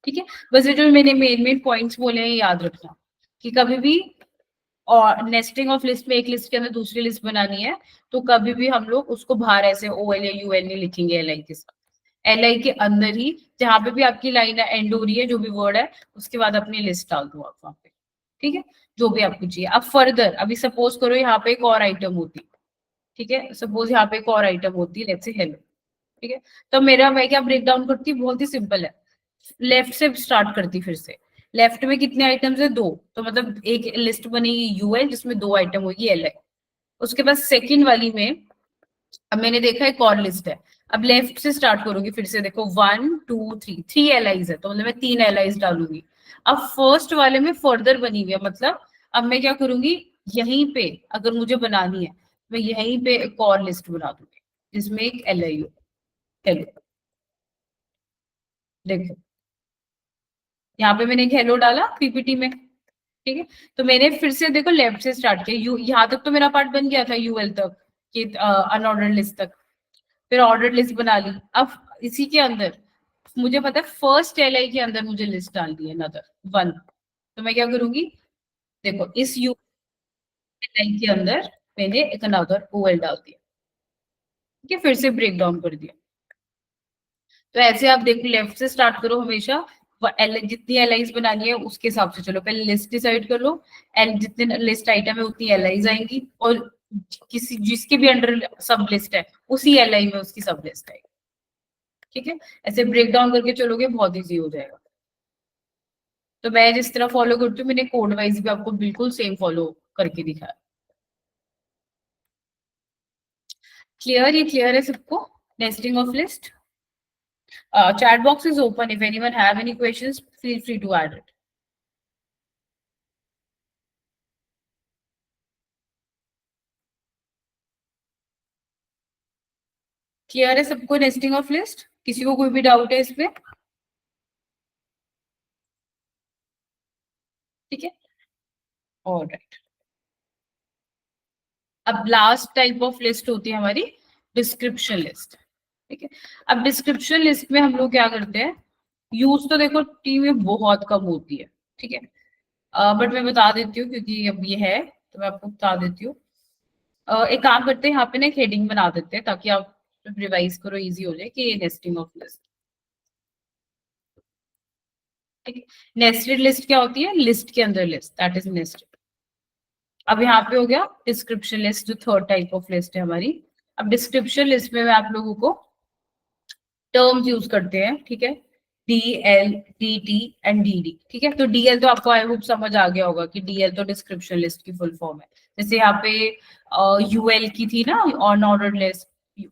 ठीक है, बस ये जो मैंने मेन मेन पॉइंट्स बोले हैं याद रखना कि कभी भी और नेस्टिंग ऑफ लिस्ट में एक लिस्ट के अंदर दूसरी लिस्ट बनानी है तो कभी भी हम लोग उसको बाहर ऐसे ओ एल या यू एल नहीं लिखेंगे एल आई के साथ। एल आई के अंदर ही जहां पे भी आपकी लाइन एंड हो रही है जो भी वर्ड है उसके बाद अपनी लिस्ट डाल दो आप वहां पे। ठीक है, जो भी आपको चाहिए। अब फर्दर अभी सपोज करो यहाँ पे एक और आइटम होती, ठीक है, सपोज यहाँ पे एक और आइटम होती है, लेट्स से हेलो। ठीक है, तो मेरा मैं क्या ब्रेक डाउन करती हूँ, बहुत ही सिंपल है, लेफ्ट से स्टार्ट करती फिर से। लेफ्ट में कितने आइटम्स है, दो, तो मतलब एक लिस्ट बनेगी यूएल जिसमें दो आइटम होगी एल आई। उसके बाद सेकंड वाली में अब मैंने देखा एक और लिस्ट है, अब लेफ्ट से स्टार्ट करूंगी फिर से, देखो 1 2 3 थ्री एल आईज है तो मतलब मैं तीन एल आईज डालूंगी। अब फर्स्ट वाले में फर्दर बनी हुई है, मतलब अब मैं क्या करूंगी, यहीं पे अगर मुझे बनानी है मैं यहीं पे एक और लिस्ट बना दूंगी जिसमें एक एल आई हो। हेलो, देखो यहाँ पे मैंने एक हेलो डाला पीपीटी में। ठीक है, तो मैंने फिर से देखो लेफ्ट से स्टार्ट किया, यू यहाँ तक तो मेरा पार्ट बन गया था यूएल तक कि अनऑर्डर्ड लिस्ट तक, फिर ऑर्डर लिस्ट बना ली। अब इसी के अंदर मुझे पता है फर्स्ट एल आई के अंदर मुझे लिस्ट डालनी है नदर वन, तो मैं क्या करूंगी, देखो इस यू एल आई के अंदर मैंने एक अनदर ओ एल डाल दिया। ठीक है, फिर से ब्रेक डाउन कर दिया। तो ऐसे आप देखो लेफ्ट से स्टार्ट करो हमेशा, जितनी एल आईज बनानी है उसके हिसाब से चलो, पहले लिस्ट डिसाइड कर लो, एल जितने लिस्ट आइटम है उतनी एल आईज आएंगी और किसी जिसके भी अंडर सब लिस्ट है उसी एल आई में उसकी सब लिस्ट आएगी। ठीक है, ऐसे ब्रेक डाउन करके चलोगे बहुत इजी हो जाएगा। तो मैं जिस तरह फॉलो करती हूँ मैंने कोड वाइज भी आपको बिल्कुल सेम फॉलो करके दिखाया। क्लियर, ये क्लियर है सबको, nesting of list? Chat box is open, if anyone have any questions feel free to add it. Clear है सबको नेस्टिंग ऑफ लिस्ट? किसी को कोई भी डाउट है इसमें? ठीक है, ऑलराइट। अब लास्ट टाइप ऑफ लिस्ट होती है हमारी डिस्क्रिप्शन लिस्ट। ठीक है, अब डिस्क्रिप्शन लिस्ट में हम लोग क्या करते हैं, यूज तो देखो टीम में बहुत कम होती है। ठीक है, बट मैं बता देती हूँ क्योंकि अब ये है तो मैं आपको बता देती हूँ। एक काम करते हैं यहाँ पे ना एक हेडिंग बना देते हैं ताकि आप रिवाइज करो इजी हो जाए कि ये नेस्टिंग ऑफ लिस्ट। ठीक है, नेस्टेड लिस्ट क्या होती है, लिस्ट के अंदर लिस्ट, दैट इज नेस्टेड। अब यहाँ पे हो गया डिस्क्रिप्शन लिस्ट, जो थर्ड टाइप ऑफ लिस्ट है हमारी। अब डिस्क्रिप्शन लिस्ट में मैं आप लोगों को टर्म्स यूज करते हैं। ठीक है, D L D T and D D. ठीक है, तो डीएल तो आपको आई होप समझ आ गया होगा कि डीएल तो डिस्क्रिप्शन लिस्ट की फुल फॉर्म है। जैसे यहाँ पे यूएल की थी ना ऑन ऑर्डर लिस्ट,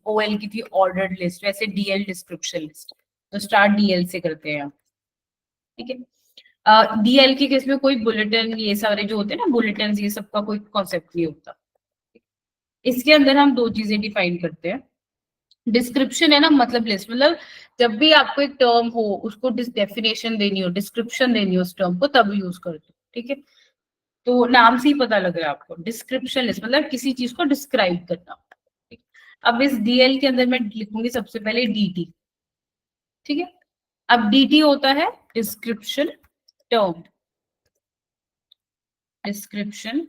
ओएल की थी ऑर्डर्ड लिस्ट, वैसे डीएल डिस्क्रिप्शन लिस्ट। तो स्टार्ट डीएल से करते हैं। ठीक है, डीएल के केस में कोई बुलेटिन ये सारे जो होते हैं ना बुलेटिन ये सब का कोई कॉन्सेप्ट नहीं होता। इसके अंदर हम दो चीजें डिफाइन करते हैं। डिस्क्रिप्शन है ना, मतलब लिस्ट, मतलब जब भी आपको एक टर्म हो उसको डेफिनेशन देनी हो, डिस्क्रिप्शन देनी हो उस टर्म को, तब यूज करते हो। ठीक है, तो नाम से ही पता लग रहा है आपको, डिस्क्रिप्शन लिस्ट मतलब किसी चीज को डिस्क्राइब करना। ठीक? अब इस डीएल के अंदर मैं लिखूंगी सबसे पहले डीटी। ठीक है, अब डीटी होता है डिस्क्रिप्शन टर्म, डिस्क्रिप्शन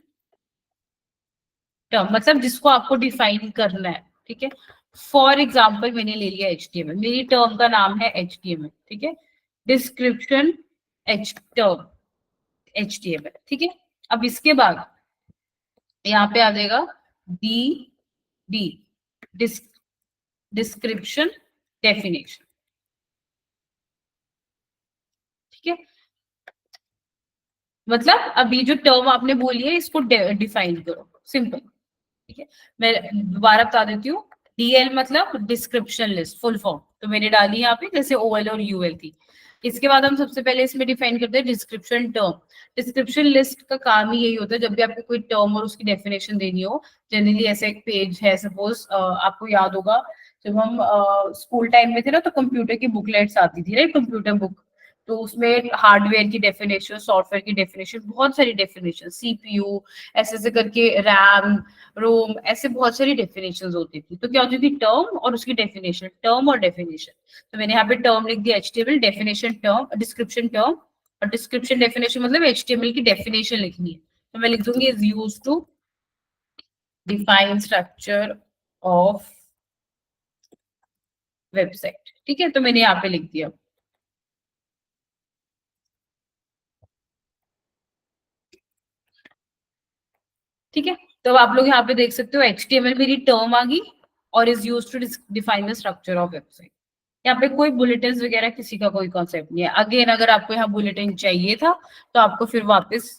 टर्म मतलब जिसको आपको डिफाइन करना है। ठीक है, फॉर एग्जाम्पल मैंने ले लिया HTML, मेरी टर्म का नाम है HTML। ठीक है, डिस्क्रिप्शन एच टर्म HTML। ठीक है, अब इसके बाद यहाँ पे आ जाएगा डी डी डिस्क्रिप्शन, डेफिनेशन। ठीक है, मतलब अभी जो टर्म आपने बोली है इसको डिफाइन करो, सिंपल। ठीक है, मैं दोबारा बता देती हूँ। डीएल मतलब डिस्क्रिप्शन लिस्ट, फुल फॉर्म तो मैंने डाली यहाँ पे, जैसे ओएल और यूएल थी। इसके बाद हम सबसे पहले इसमें डिफाइन करते हैं डिस्क्रिप्शन टर्म। डिस्क्रिप्शन लिस्ट का काम ही यही होता है, जब भी आपको कोई टर्म और उसकी डेफिनेशन देनी हो। जनरली ऐसा एक पेज है, सपोज आपको याद होगा जब हम स्कूल टाइम में थे ना, तो कंप्यूटर की बुकलेट्स आती थी, राइट, कंप्यूटर बुक। तो उसमें हार्डवेयर की डेफिनेशन, सॉफ्टवेयर की डेफिनेशन, बहुत सारी डेफिनेशन, सीपीयू, ऐसे ऐसे करके, रैम, रोम, ऐसे बहुत सारी डेफिनेशंस होती थी। तो क्या होती थी, टर्म और उसकी डेफिनेशन, टर्म और डेफिनेशन। तो मैंने यहाँ पे टर्म लिख दिया HTML, definition term, description term, और डिस्क्रिप्शन डेफिनेशन मतलब एचटीएमएल की डेफिनेशन लिखनी है। तो मैं लिख दूंगी is used to define structure of website. ठीक है, तो मैंने यहाँ पे लिख दिया। ठीक है, तो अब आप लोग यहाँ पे देख सकते हो एचटीएमएल मेरी टर्म आ गई, और is used to define the structure of website. यहाँ पे कोई बुलेटिन वगैरह किसी का कोई कॉन्सेप्ट नहीं है। अगेन अगर आपको यहाँ बुलेटिन चाहिए था तो आपको फिर वापस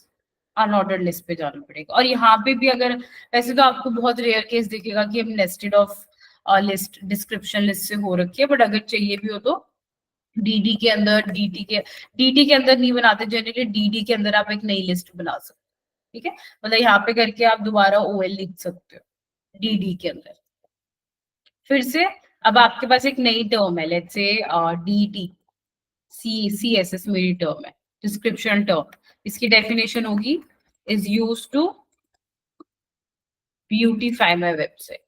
अनऑर्डर्ड लिस्ट पे जाना पड़ेगा। और यहाँ पे भी अगर, वैसे तो आपको बहुत रेयर केस दिखेगा कि हम nested of list description list से हो रखी है, बट अगर चाहिए भी हो तो डीडी के अंदर, डीटी के अंदर नहीं बनाते जनरली, डीडी के अंदर आप एक नई लिस्ट बना सकते हो। ठीक है, मतलब यहाँ पे करके आप दोबारा ओएल लिख सकते हो डीडी के अंदर। फिर से अब आपके पास एक नई टर्म है, let's say DT, C S S मेरी टर्म है, डिस्क्रिप्शन टर्म। इसकी डेफिनेशन होगी is use to beautify my website.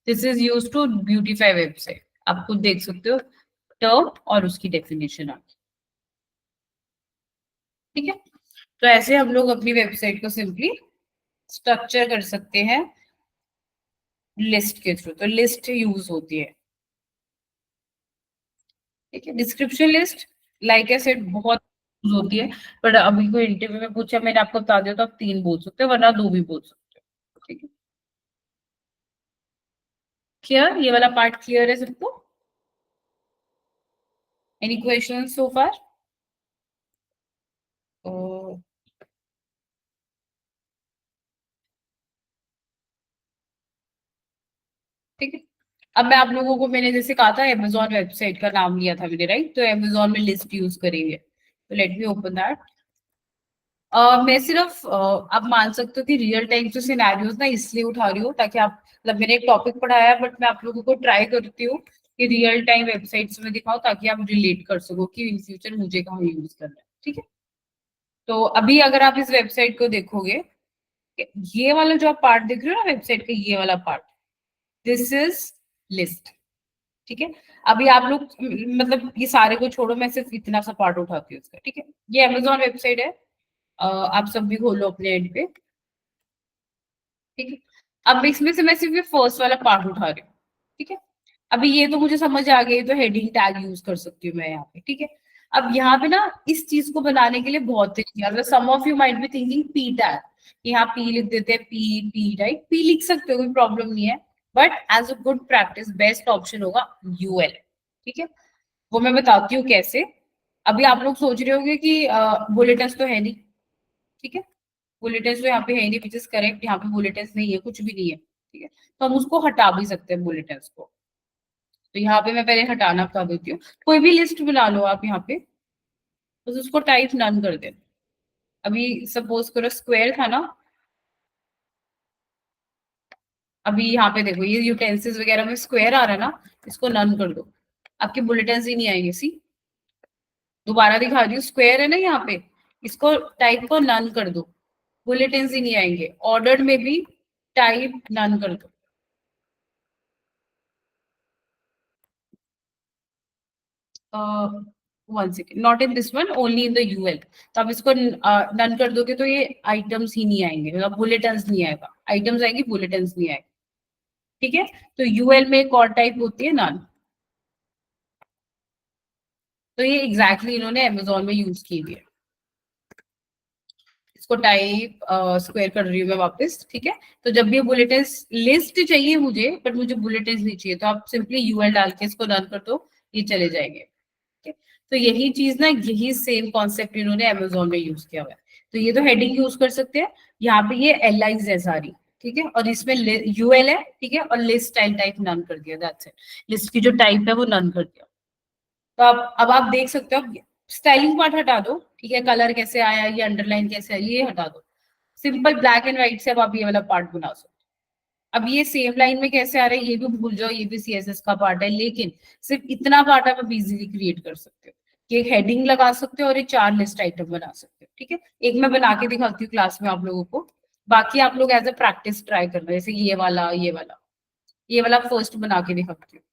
This is use to beautify website. आप खुद देख सकते हो टर्म और उसकी डेफिनेशन आ। ठीक है, तो ऐसे हम लोग अपनी वेबसाइट को सिंपली स्ट्रक्चर कर सकते हैं लिस्ट के थ्रू। तो लिस्ट यूज होती है। ठीक है, description list like I said बहुत यूज होती है, पर अभी कोई इंटरव्यू में पूछा, मैंने आपको बता दिया तो आप 3 बोल सकते हो, वरना 2 भी बोल सकते हो। ठीक है, क्लियर, ये वाला पार्ट क्लियर है सबको? एनी क्वेश्चन सो फार? ठीक है, अब मैं आप लोगों को, मैंने जैसे कहा था अमेजोन वेबसाइट का नाम लिया था मैंने, राइट, तो अमेजोन में लिस्ट यूज करेंगे। तो लेट मी ओपन दैट। मैं सिर्फ आप मान सकते हो कि रियल टाइम से सिनेरियोज ना इसलिए उठा रही हूँ ताकि आप, मतलब मैंने एक टॉपिक पढ़ाया है, बट मैं आप लोगों को ट्राई करती हूँ कि रियल टाइम वेबसाइट्स में दिखाओ, ताकि आप रिलेट कर सको कि इन फ्यूचर मुझे कहाँ यूज करना है। ठीक है, तो अभी अगर आप इस वेबसाइट को देखोगे, ये वाला जो आप पार्ट देख रहे हो ना वेबसाइट का, ये वाला पार्ट, दिस इज लिस्ट। ठीक है, अभी आप लोग, मतलब ये सारे को छोड़ो, मैं सिर्फ इतना सा पार्ट उठाती हूँ उसका। ठीक है, ये अमेजोन वेबसाइट है, आप सब भी खोलो अपने एंड पे। ठीक है, अब इसमें से मैं सिर्फ ये फर्स्ट वाला पार्ट उठा रही हूँ। ठीक है, अभी ये तो मुझे समझ आ गई, तो हेडिंग टैग यूज कर सकती हूँ मैं यहाँ पे। ठीक है, अब यहाँ पे ना इस चीज को बनाने के लिए बहुत तरीके, मतलब some of you might be thinking P tag, यहाँ पी लिख देते हैं, पी पी राइट, पी लिख सकते हो, कोई प्रॉब्लम नहीं है, but as a good practice best option होगा यूएल। ठीक है, वो मैं बताती हूँ कैसे। अभी आप लोग सोच रहे होंगे कि बुलेटिन्स तो है नहीं। ठीक है, बुलेटिन्स तो यहाँ पे है ही नहीं, विच इज करेक्ट, यहाँ पे बुलेटिन्स नहीं है, कुछ भी नहीं है। ठीक है, तो हम उसको हटा भी सकते हैं बुलेटिन्स को। तो यहाँ पे मैं पहले हटाना बता देती हूँ। कोई भी लिस्ट बना लो आप यहाँ पे, बस उसको टाइप नन कर दे। अभी सपोज करो स्क्वायर था ना, अभी यहाँ पे देखो ये यूटेंसिल्स वगैरह में स्क्वायर आ रहा है ना, इसको नन कर दो, आपके बुलेटिन्स ही नहीं आएंगे। सी, दोबारा दिखा रही हूँ, स्क्वायर है ना यहाँ पे, इसको टाइप को नन कर दो, बुलेटिन्स ही नहीं आएंगे। ऑर्डर में भी टाइप नन कर दो। One second, not in this one, only in the UL. तो आप इसको डन कर दोगे तो ये आइटम्स ही नहीं आएंगे, मतलब बुलेटिन्स नहीं आएगा, आइटम्स आएंगे, बुलेटिन्स नहीं आएगा। ठीक है, तो यूएल में एक और टाइप होती है नन। तो ये एग्जैक्टली इन्होंने अमेजोन में यूज की हुई है। इसको टाइप स्क्वायर कर रही हूँ मैं वापस, ठीक है। तो जब भी बुलेटिन लिस्ट चाहिए मुझे, बट मुझे बुलेटिन नहीं चाहिए, तो आप सिंपली यूएल डाल के इसको रन कर दो, ये चले जाएंगे, ठीक है। तो यही चीज ना, यही सेम कॉन्सेप्ट इन्होंने अमेजोन में यूज किया हुआ है। तो ये तो हेडिंग यूज कर सकते हैं, यहाँ पे ये एल आईज है सारी, ठीक है, और इसमें यूएल है, ठीक है, और लिस्ट स्टाइल टाइप नन कर दिया, दैट्स इट। लिस्ट की जो टाइप है वो नन कर दिया। तो अब आप देख सकते हो, स्टाइलिंग पार्ट हटा दो, ठीक है, कलर कैसे आया, ये अंडरलाइन कैसे आया, ये हटा दो। सिंपल ब्लैक एंड व्हाइट से अब आप ये वाला पार्ट बना सकते हो। अब ये सेम लाइन में कैसे आ रहा है ये भी भूल जाओ, ये भी सीएसएस का पार्ट है, लेकिन सिर्फ इतना पार्ट आप इजीली क्रिएट कर सकते हो कि एक हेडिंग लगा सकते हो और एक 4 लिस्ट आइटम बना सकते हो, ठीक है। एक मैं बना के दिखाती हूँ क्लास में आप लोगों को, बाकी आप लोग एज ए प्रैक्टिस ट्राई करना, जैसे ये वाला, ये वाला फर्स्ट बना के दिखाती हूँ।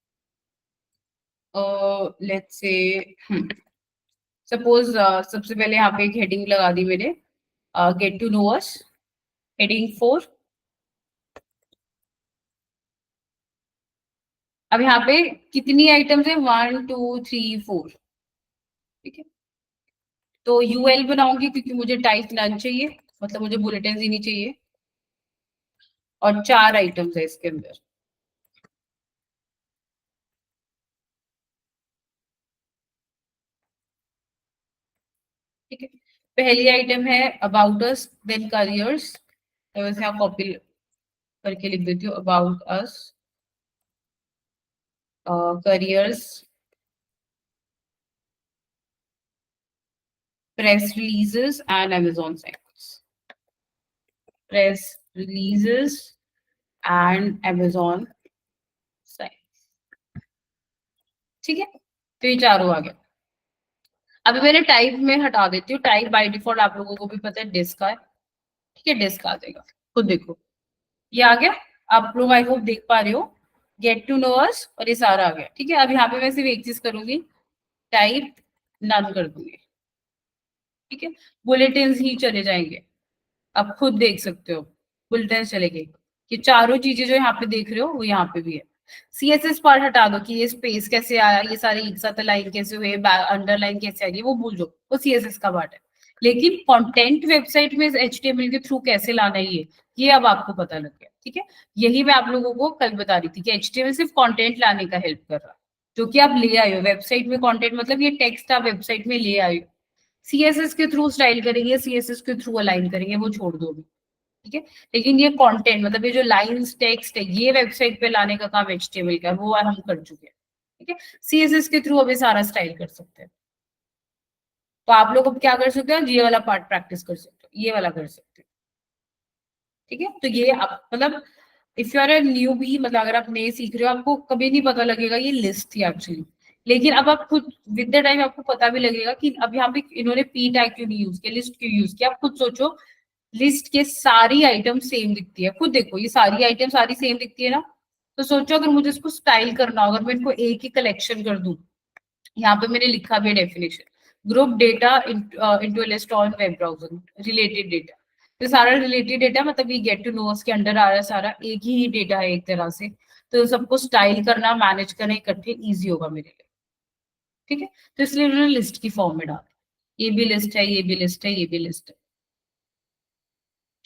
लेट्स से सपोज सबसे पहले यहाँ पे एक हेडिंग लगा दी मैंने, get to know us, heading 4। अब यहाँ पे कितनी आइटम्स है, 1 2 3 4, ठीक है। तो यूएल बनाऊंगी क्योंकि मुझे टाइप नन चाहिए, मतलब मुझे बुलेटिन ही नहीं चाहिए, और 4 आइटम्स है इसके अंदर, ठीक है। पहली आइटम है अबाउट अस देन करियर्स, वैसे आप कॉपी करके लिख देती हूँ, about us, careers, press releases and Amazon sites, press releases and Amazon sites, ठीक है। तो ये चारों आ गया। अभी मैंने टाइप में हटा देती हूँ, टाइप बाय डिफॉल्ट आप लोगों को भी पता है डिस्क का है, ठीक है, डिस्क आ जाएगा, खुद देखो ये आ गया। आप लोग आई होप देख पा रहे हो, गेट टू नो अस और ये सारा आ गया, ठीक है। अब यहाँ पे मैं सिर्फ एक चीज करूंगी, टाइप नन कर दूंगी, ठीक है। बुलेटिन ही चले जाएंगे, आप खुद देख सकते हो, बुलेटिन चलेंगे। ये चारों चीजें जो यहाँ पे देख रहे हो वो यहाँ पे भी है। सीएसएस पार्ट हटा दो कि ये स्पेस कैसे आया, ये सारे एक साथ लाइन कैसे हुए, अंडरलाइन कैसे आई, वो भूल जाओ, वो सीएसएस का पार्ट है। लेकिन कंटेंट वेबसाइट में एचटीएमएल के थ्रू कैसे लाना है ये अब आपको पता लग गया, ठीक है। यही मैं आप लोगों को कल बता रही थी कि एचटीएमएल सिर्फ कंटेंट लाने का हेल्प कर रहा है, जो कि आप ले आए हो वेबसाइट में। कंटेंट मतलब ये टेक्स्ट आप वेबसाइट में ले आए हो, सीएसएस के थ्रू स्टाइल करेंगे, सीएसएस के थ्रू अलाइन करेंगे, वो छोड़ दो अभी, ठीक है। लेकिन ये कंटेंट मतलब ये जो लाइंस टेक्स्ट है, ये वेबसाइट पे लाने का काम एचटीएमएल का, वो हम कर चुके हैं, ठीक है। सीएसएस के थ्रू अभी सारा स्टाइल कर सकते हैं। तो आप लोग अब क्या कर सकते हो, ये वाला पार्ट प्रैक्टिस कर सकते हो, ये वाला कर सकते हो, ठीक है। तो ये आप मतलब if you are a new भी, मतलब अगर आप नए सीख रहे हो, आपको कभी नहीं पता लगेगा ये लिस्ट थी एक्चुअली। लेकिन अब आप खुद विद द टाइम आपको पता भी लगेगा कि अब यहाँ पे इन्होंने पी टैग क्यों नहीं यूज किया, लिस्ट क्यों यूज किया। आप खुद सोचो, लिस्ट के सारी आइटम सेम दिखती है, खुद देखो ये सारी आइटम सारी सेम दिखती है ना। तो सोचो अगर मुझे इसको स्टाइल करना हो, अगर मैं इनको एक ही कलेक्शन कर दूं, यहाँ पे मैंने लिखा भी definition, group data into list on web browser, related data. तो सारा रिलेटेड डेटा मतलब ये गेट टू नोस के अंडर आ रहा है, सारा एक ही डेटा है एक तरह से। तो सबको स्टाइल करना, मैनेज करना इकट्ठे इजी होगा मेरे लिए, ठीक है। तो इसलिए उन्होंने लिस्ट की फॉर्म में डाला, ये भी लिस्ट है, ये भी लिस्ट है, ये भी लिस्ट है।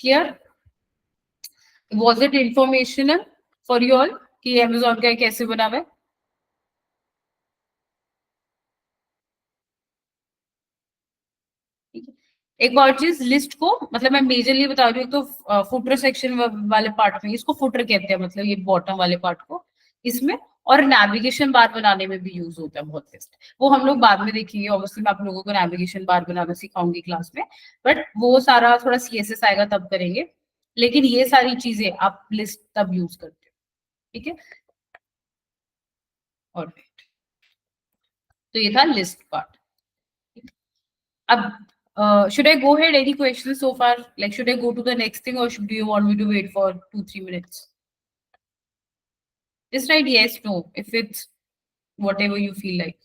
Clear? Was it informational for you all कि अमेजोन का कैसे बना हुआ है? ठीक है। एक और चीज, लिस्ट को मतलब मैं मेजरली बता रही हूँ, तो फुटर सेक्शन वाले पार्ट में इसको फुटर कहते हैं, मतलब ये बॉटम वाले पार्ट को इसमें। और नेविगेशन बार बनाने में भी यूज होता है बहुत लिस्ट, वो हम लोग बाद में देखेंगे, ऑब्वियसली मैं आप लोगों को नेविगेशन बार बनाना सिखाऊंगी क्लास में, बट वो सारा थोड़ा सीएसएस आएगा तब करेंगे। लेकिन ये सारी चीजें आप लिस्ट तब यूज करते हो, ठीक है। और तो ये था list part. Ab, should I go ahead? Any questions so far? Like, should I go to the next thing, or do you want me to wait for 2-3 minutes? Just write yes, no, if it's whatever you feel like.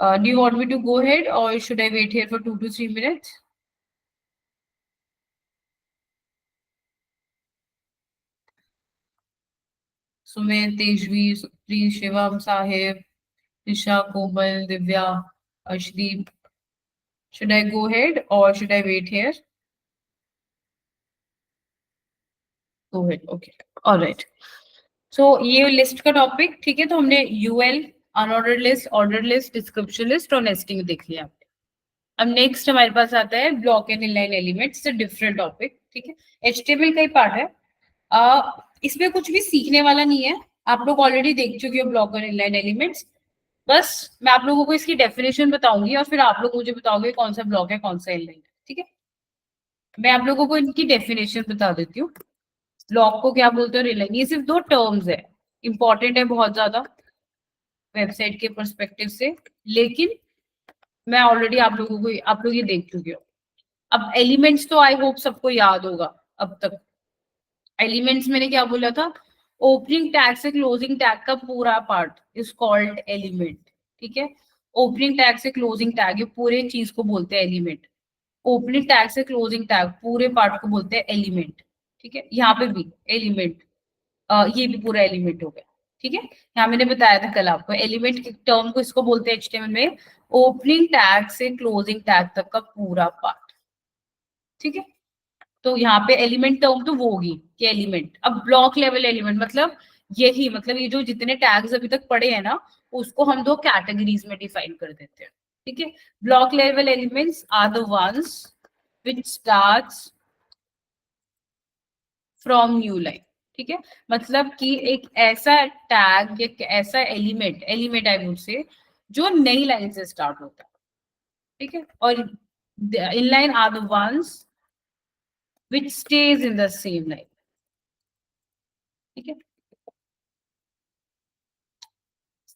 Do you want me to go ahead, or should I wait here for 2 to 3 minutes? Sumit, Tejvi, Supri, Shivam, Sahib, Nisha, Komal, Divya, Ashdeep, Should I go ahead or should I wait here? Go ahead. Okay. All right. So ये list का topic ठीक है, तो हमने UL, unordered list, ordered list, description list और nesting देख लिया। अब नेक्स्ट हमारे पास आता है block and inline elements, different topic ठीक है। एचटीएमएल का ही पार्ट है। इसमें कुछ भी सीखने वाला नहीं है, आप लोग ऑलरेडी देख चुके हो ब्लॉक एंड इनलाइन एलिमेंट्स। बस मैं आप लोगों को इसकी डेफिनेशन बताऊंगी और फिर आप लोग मुझे बताओगे कौन सा ब्लॉक है कौन सा इनलाइन है, ठीक है। मैं आप लोगों को इनकी डेफिनेशन बता देती हूँ। ब्लॉक को क्या बोलते हैं, रिलाइन, ये सिर्फ दो टर्म्स है, इंपॉर्टेंट है बहुत ज्यादा वेबसाइट के परस्पेक्टिव से, लेकिन मैं ऑलरेडी आप लोग ये देख चुके हो। अब एलिमेंट्स तो आई होप सबको याद होगा अब तक। एलिमेंट्स मैंने क्या बोला था, ओपनिंग टैग से क्लोजिंग टैग का पूरा पार्ट इज कॉल्ड एलिमेंट, ठीक है। ओपनिंग टैग से क्लोजिंग टैग, ये पूरे चीज को बोलते हैं एलिमेंट। ओपनिंग टैग से क्लोजिंग टैग पूरे पार्ट को बोलते हैं एलिमेंट, ठीक है। यहाँ पे भी एलिमेंट, ये भी पूरा एलिमेंट हो गया, ठीक है। यहाँ मैंने बताया था कल आपको, एलिमेंट टर्म को इसको बोलते हैं एचटीएमएल में ओपनिंग टैग से क्लोजिंग टैग तक का पूरा पार्ट, ठीक है। तो यहाँ पे एलिमेंट टर्म तो वो होगी कि एलिमेंट। अब ब्लॉक लेवल एलिमेंट मतलब यही, मतलब ये जो जितने टैग्स अभी तक पढ़े हैं ना, उसको हम दो कैटेगरीज में डिफाइन कर देते हैं, ठीक है। Block level elements are the ones which starts from new line, ठीक है। मतलब कि एक ऐसा टैग, एक ऐसा element, element I would say, जो नई लाइन से स्टार्ट होता है, ठीक है। और inline are the ones which stays in the same line, ठीक है।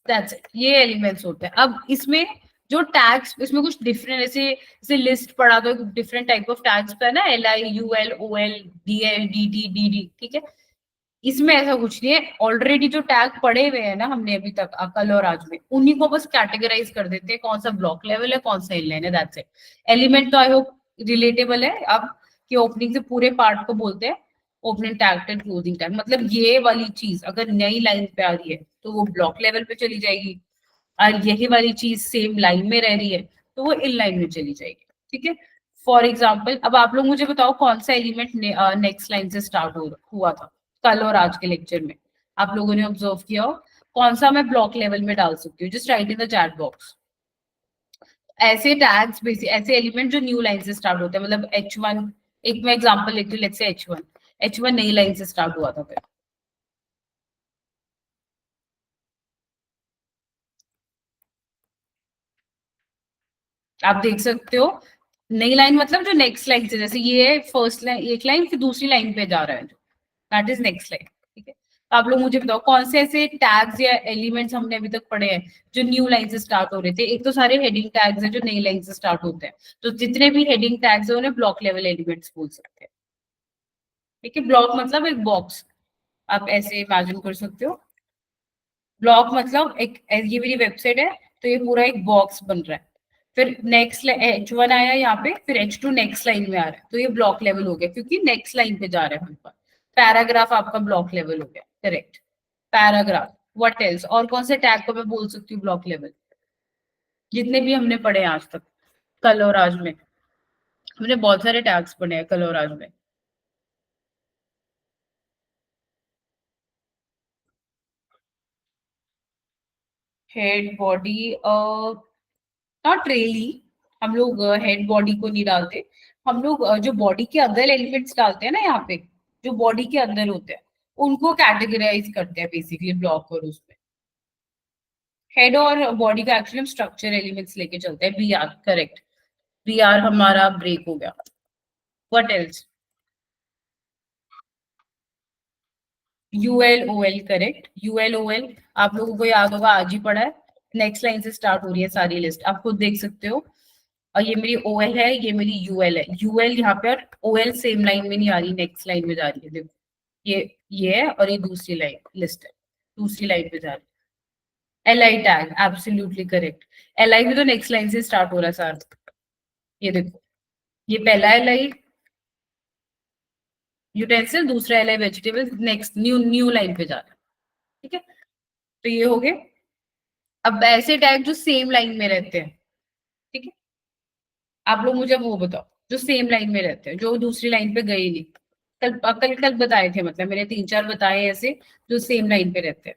That's it. ये एलिमेंट्स होते हैं। अब इसमें जो टैग्स, इसमें कुछ डिफरेंट, ऐसे जैसे लिस्ट पढ़ा तो डिफरेंट टाइप ऑफ टैग्स है ना, L I U L O L D L D T D D, ठीक है। इसमें ऐसा कुछ नहीं है, ऑलरेडी जो टैग पढ़े हुए हैं ना हमने अभी तक कल और आज में, उन्हीं को बस कैटेगराइज कर देते हैं कौन सा ब्लॉक लेवल है कौन सा इनलाइन है, दैट्स इट। एलिमेंट तो आई होप रिलेटेबल है अब, कि ओपनिंग से पूरे पार्ट को बोलते हैं opening tag and closing tag. मतलब ये वाली चीज अगर नई लाइन पे आ रही है तो वो ब्लॉक लेवल पे चली जाएगी, और यही वाली चीज सेम लाइन में रह रही है तो वो इन लाइन में चली जाएगी, ठीक है। फॉर एग्जाम्पल अब आप लोग मुझे बताओ कौन सा एलिमेंट नेक्स्ट लाइन से स्टार्ट हुआ था कल और आज के लेक्चर में, आप लोगों ने ऑब्जर्व किया हो। कौन सा मैं ब्लॉक लेवल में डाल सकती हूँ, just right in the chat box. ऐसे टैग्स बेसिक, ऐसे एलिमेंट जो न्यू लाइन से स्टार्ट होते हैं, मतलब H1, एक मैं एग्जांपल लेती हूँ, लेट्स से H1 नई लाइन से स्टार्ट हुआ था फिर। आप देख सकते हो नई लाइन मतलब जो नेक्स्ट लाइन से, जैसे ये फर्स्ट लाइन, एक लाइन फिर दूसरी लाइन पे जा रहा है, दैट इज नेक्स्ट लाइन, ठीक है। तो आप लोग मुझे बताओ कौन से ऐसे टैग्स या एलिमेंट्स हमने अभी तक पढ़े हैं जो न्यू लाइन से स्टार्ट हो रहे थे। एक तो सारे हेडिंग टैग्स हैं जो नई लाइन से स्टार्ट होते हैं, तो जितने भी हेडिंग टैग्स हैं उन्हें ब्लॉक लेवल एलिमेंट्स बोल सकते हैं, ठीक है। ब्लॉक मतलब एक बॉक्स, आप ऐसे इमेजिन कर सकते हो। ब्लॉक मतलब एक, ये मेरी वेबसाइट है तो ये पूरा एक बॉक्स बन रहा है, फिर नेक्स्ट H1 आया यहाँ पे, फिर H2 नेक्स्ट लाइन में आ रहा है, तो ये ब्लॉक लेवल हो गया क्योंकि नेक्स्ट लाइन पे जा रहा है हम पर। पैराग्राफ आपका ब्लॉक लेवल हो गया, करेक्ट। पैराग्राफ, व्हाट एल्स, और कौन से टैग को मैं बोल सकती हूँ ब्लॉक लेवल, जितने भी हमने पढ़े हैं आज तक कल और आज में, हमने बहुत सारे टैग्स पढ़े हैं कल और आज में। हेड बॉडी, नॉट रियली, हम लोग हेड बॉडी को नहीं डालते। हम लोग जो बॉडी के अंदर एलिमेंट्स डालते हैं ना यहाँ पे, जो बॉडी के अंदर होते हैं उनको कैटेगराइज करते हैं बेसिकली ब्लॉक, और उसमें हेड और बॉडी का एक्चुअली हम स्ट्रक्चर एलिमेंट्स लेके चलते हैं। B R, correct, B R हमारा ब्रेक हो गया। What else, UL O L, correct, UL O L आप लोगों को याद होगा, आज ही पढ़ा है। नेक्स्ट लाइन से स्टार्ट हो रही है सारी लिस्ट, आप खुद देख सकते हो। और ये मेरी ओएल है, ये मेरी यूएल है। यूएल यहाँ पे और ओएल सेम लाइन में नहीं आ रही, नेक्स्ट लाइन में जा रही है, देखो ये है और ये दूसरी लाइन लिस्ट है, दूसरी लाइन पे जा रही है। L I tag, absolutely correct. L I भी तो नेक्स्ट लाइन से स्टार्ट हो रहा है सर, ये देखो, ये पहला एल आई यूटेंसिल, दूसरा L I vegetable, next new new line पे जा रहा है, ठीक है। तो ये हो गए। अब ऐसे टैग जो सेम लाइन में रहते हैं, ठीक है। आप लोग मुझे वो बताओ जो सेम लाइन में रहते हैं, जो दूसरी लाइन पे गए नहीं। कल बताए थे, मतलब मैंने 3-4 बताए ऐसे जो सेम लाइन पे रहते हैं।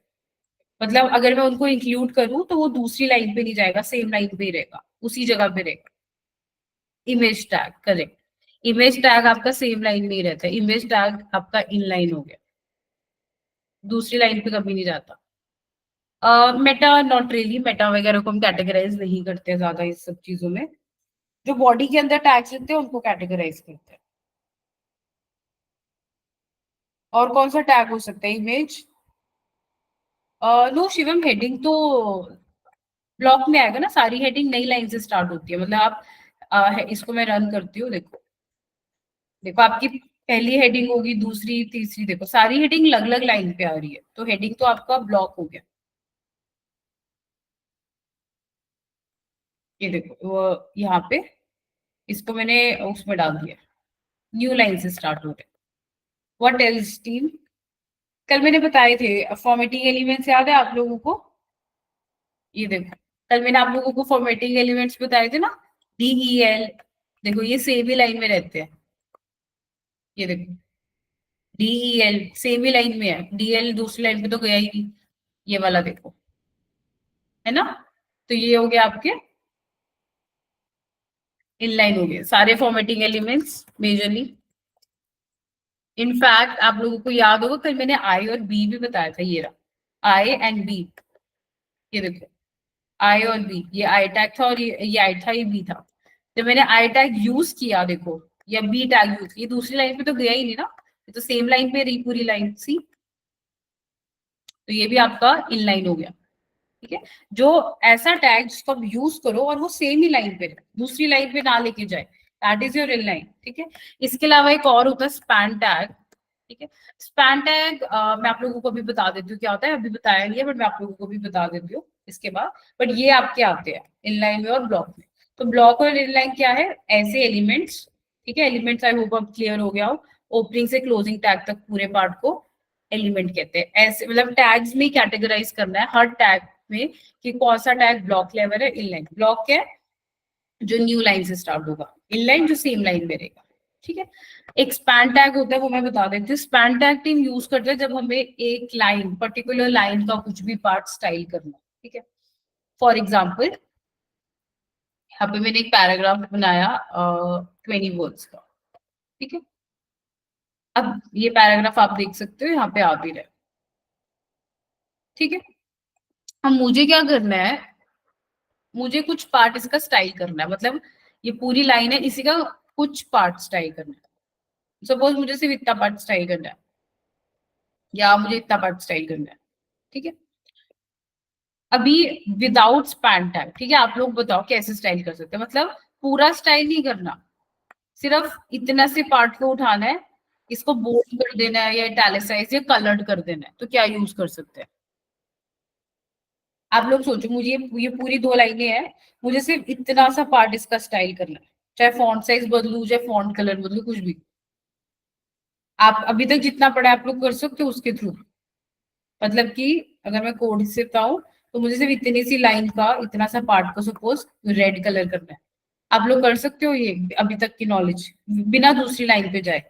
मतलब अगर मैं उनको इंक्लूड करूं तो वो दूसरी लाइन पे नहीं जाएगा, सेम लाइन पे ही रहेगा, उसी जगह पे रहेगा। Image tag, correct. Image tag आपका सेम लाइन में ही रहता है, इमेज टैग आपका इन लाइन हो गया, दूसरी लाइन पे कभी नहीं जाता। मेटा नॉट रियली, मेटा वगैरह को हम कैटेगराइज नहीं करते ज्यादा इस सब चीजों में। जो बॉडी के अंदर टैग्स रहते हैं उनको कैटेगराइज करते हैं। और कौन सा टैग हो सकता है? इमेज, नो शिवम, हेडिंग तो ब्लॉक में आएगा ना, सारी हेडिंग नई लाइन से स्टार्ट होती है। मतलब आप इसको मैं रन करती हूँ, देखो देखो आपकी पहली हेडिंग होगी, दूसरी, तीसरी, देखो सारी हेडिंग अलग अलग लाइन पे आ रही है, तो हेडिंग तो आपका ब्लॉक हो गया। ये देखो वो यहाँ पे, इसको मैंने उसमें डाल दिया, न्यू लाइन से स्टार्ट हो रहे। What else team? कल मैंने बताए थे फॉर्मेटिंग एलिमेंट्स, याद है आप लोगों को? ये देखो, कल मैंने आप लोगों को फॉर्मेटिंग एलिमेंट्स बताए थे ना, DEL। देखो ये सेम ही लाइन में रहते हैं, ये देखो DEL सेम ही लाइन में है, DL दूसरी लाइन पे तो गया ही नहीं। ये वाला देखो, है ना? तो ये हो गया आपके इनलाइन, हो गए सारे फॉर्मेटिंग एलिमेंट्स मेजरली। इनफैक्ट आप लोगों को याद होगा कल मैंने आई और बी भी बताया था, ये रहा आई एंड बी। ये देखो आई और बी, ये आई टैग था और ये आई था, ये बी था। जब मैंने आई टैग यूज किया देखो, या बी टैग यूज, ये दूसरी लाइन पे तो गया ही नहीं ना, ये तो सेम लाइन पे रही पूरी लाइन सी। तो ये भी आपका इनलाइन हो गया। ठीक है, जो ऐसा टैग जिसको आप यूज करो और वो सेम ही लाइन पे रहे, दूसरी लाइन पे ना लेके जाए, that is your in line. ठीक है, इसके अलावा एक और होता है स्पैन टैग। ठीक है, स्पैन टैग मैं आप लोगों को भी बता देती हूँ क्या होता है, अभी बताया नहीं है बट मैं आप लोगों को भी बता देती हूँ इसके बाद। बट ये आपके आते हैं इनलाइन में और ब्लॉक में। तो ब्लॉक और इनलाइन क्या है? ऐसे एलिमेंट्स, ठीक है, एलिमेंट्स आई होप अब क्लियर हो गया हो, ओपनिंग से क्लोजिंग टैग तक पूरे पार्ट को एलिमेंट कहते हैं। ऐसे मतलब टैग्स में कैटेगराइज करना है हर टैग में कि कौन सा टैग ब्लॉक लेवल है, इनलाइन। ब्लॉक क्या है? जो न्यू लाइन से स्टार्ट होगा, इनलाइन जो सेम लाइन में रहेगा। ठीक है, एक स्पैन टैग होता है, वो मैं बता देती हूँ। स्पैन टैग टीम यूज करते हैं जब हमें एक लाइन, पर्टिकुलर लाइन का कुछ भी पार्ट स्टाइल करना है। ठीक है, फॉर एग्जाम्पल यहाँ पे मैंने एक पैराग्राफ बनाया 20 वर्ड्स का। ठीक है, अब ये पैराग्राफ आप देख सकते हो यहाँ पे आ भी रहा है। ठीक है, अब मुझे क्या करना है, मुझे कुछ पार्ट इसका स्टाइल करना है, मतलब ये पूरी लाइन है, इसी का कुछ पार्ट स्टाइल करना है। सपोज मुझे सिर्फ इतना पार्ट स्टाइल करना है, या मुझे इतना पार्ट स्टाइल करना है। ठीक है, अभी विदाउट स्पैन टैग, ठीक है, आप लोग बताओ कैसे स्टाइल कर सकते हैं? मतलब पूरा स्टाइल नहीं करना, सिर्फ इतना से पार्ट को उठाना है, इसको बोल्ड कर देना है या इटैलिसाइज या कलर्ड कर देना है, तो क्या यूज कर सकते हैं? आप लोग सोचो, मुझे ये पूरी 2 लाइनें हैं, मुझे सिर्फ इतना सा पार्ट इसका स्टाइल करना है, चाहे फॉन्ट साइज बदलू, चाहे फॉन्ट कलर बदलू, कुछ भी। आप अभी तक जितना पढ़ा है आप लोग कर सकते हो उसके थ्रू। मतलब कि अगर मैं कोड से बताऊं तो मुझे सिर्फ इतनी सी लाइन का इतना सा पार्ट को सपोज रेड कलर करना है। आप लोग कर सकते हो ये अभी तक की नॉलेज बिना दूसरी लाइन पे जाए?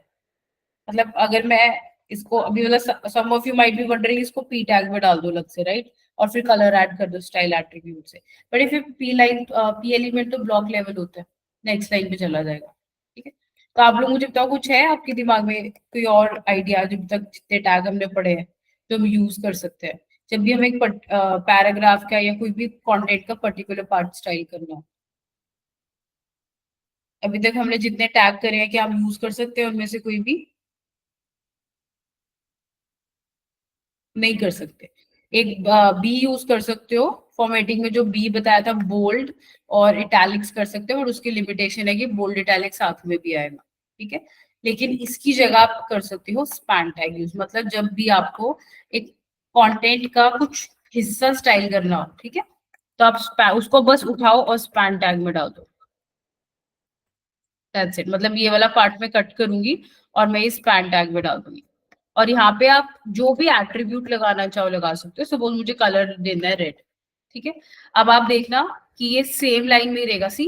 मतलब अगर मैं इसको अभी, मतलब some of you might be wondering, इसको पी टैग में डाल दो अलग से, राइट? और फिर कलर ऐड कर दो स्टाइल एट्रीब्यूट से। But if P line, P element तो ब्लॉक लेवल होता है, नेक्स्ट लाइन पे चला जाएगा। ठीक है, तो आप लोग मुझे बताओ, कुछ है आपके दिमाग में कोई और आइडिया जब तक जितने टैग हमने पढ़े हैं जो हम यूज कर सकते हैं जब भी हमें एक पैराग्राफ का या कोई भी कंटेंट का पर्टिकुलर पार्ट स्टाइल करना हो? अभी तक हमने जितने टैग करे हैं क्या हम यूज कर सकते हैं उनमें से कोई भी? नहीं कर सकते। एक बी यूज कर सकते हो फॉर्मेटिंग में, जो बी बताया था, बोल्ड और इटैलिक्स कर सकते हो, और उसकी लिमिटेशन है कि बोल्ड इटैलिक साथ में भी आएगा। ठीक है, लेकिन इसकी जगह आप कर सकते हो स्पैन टैग यूज, मतलब जब भी आपको एक कंटेंट का कुछ हिस्सा स्टाइल करना हो, ठीक है, तो आप उसको बस उठाओ और स्पैन टैग में डाल दो। दैट्स इट, मतलब ये वाला पार्ट में कट करूंगी और मैं इस स्पैन टैग में डाल दूंगी। और यहाँ पे आप जो भी एट्रीब्यूट लगाना चाहो लगा सकते हो। सपोज मुझे कलर देना है रेड, ठीक है, अब आप देखना कि ये सेम लाइन में ही रहेगा, सी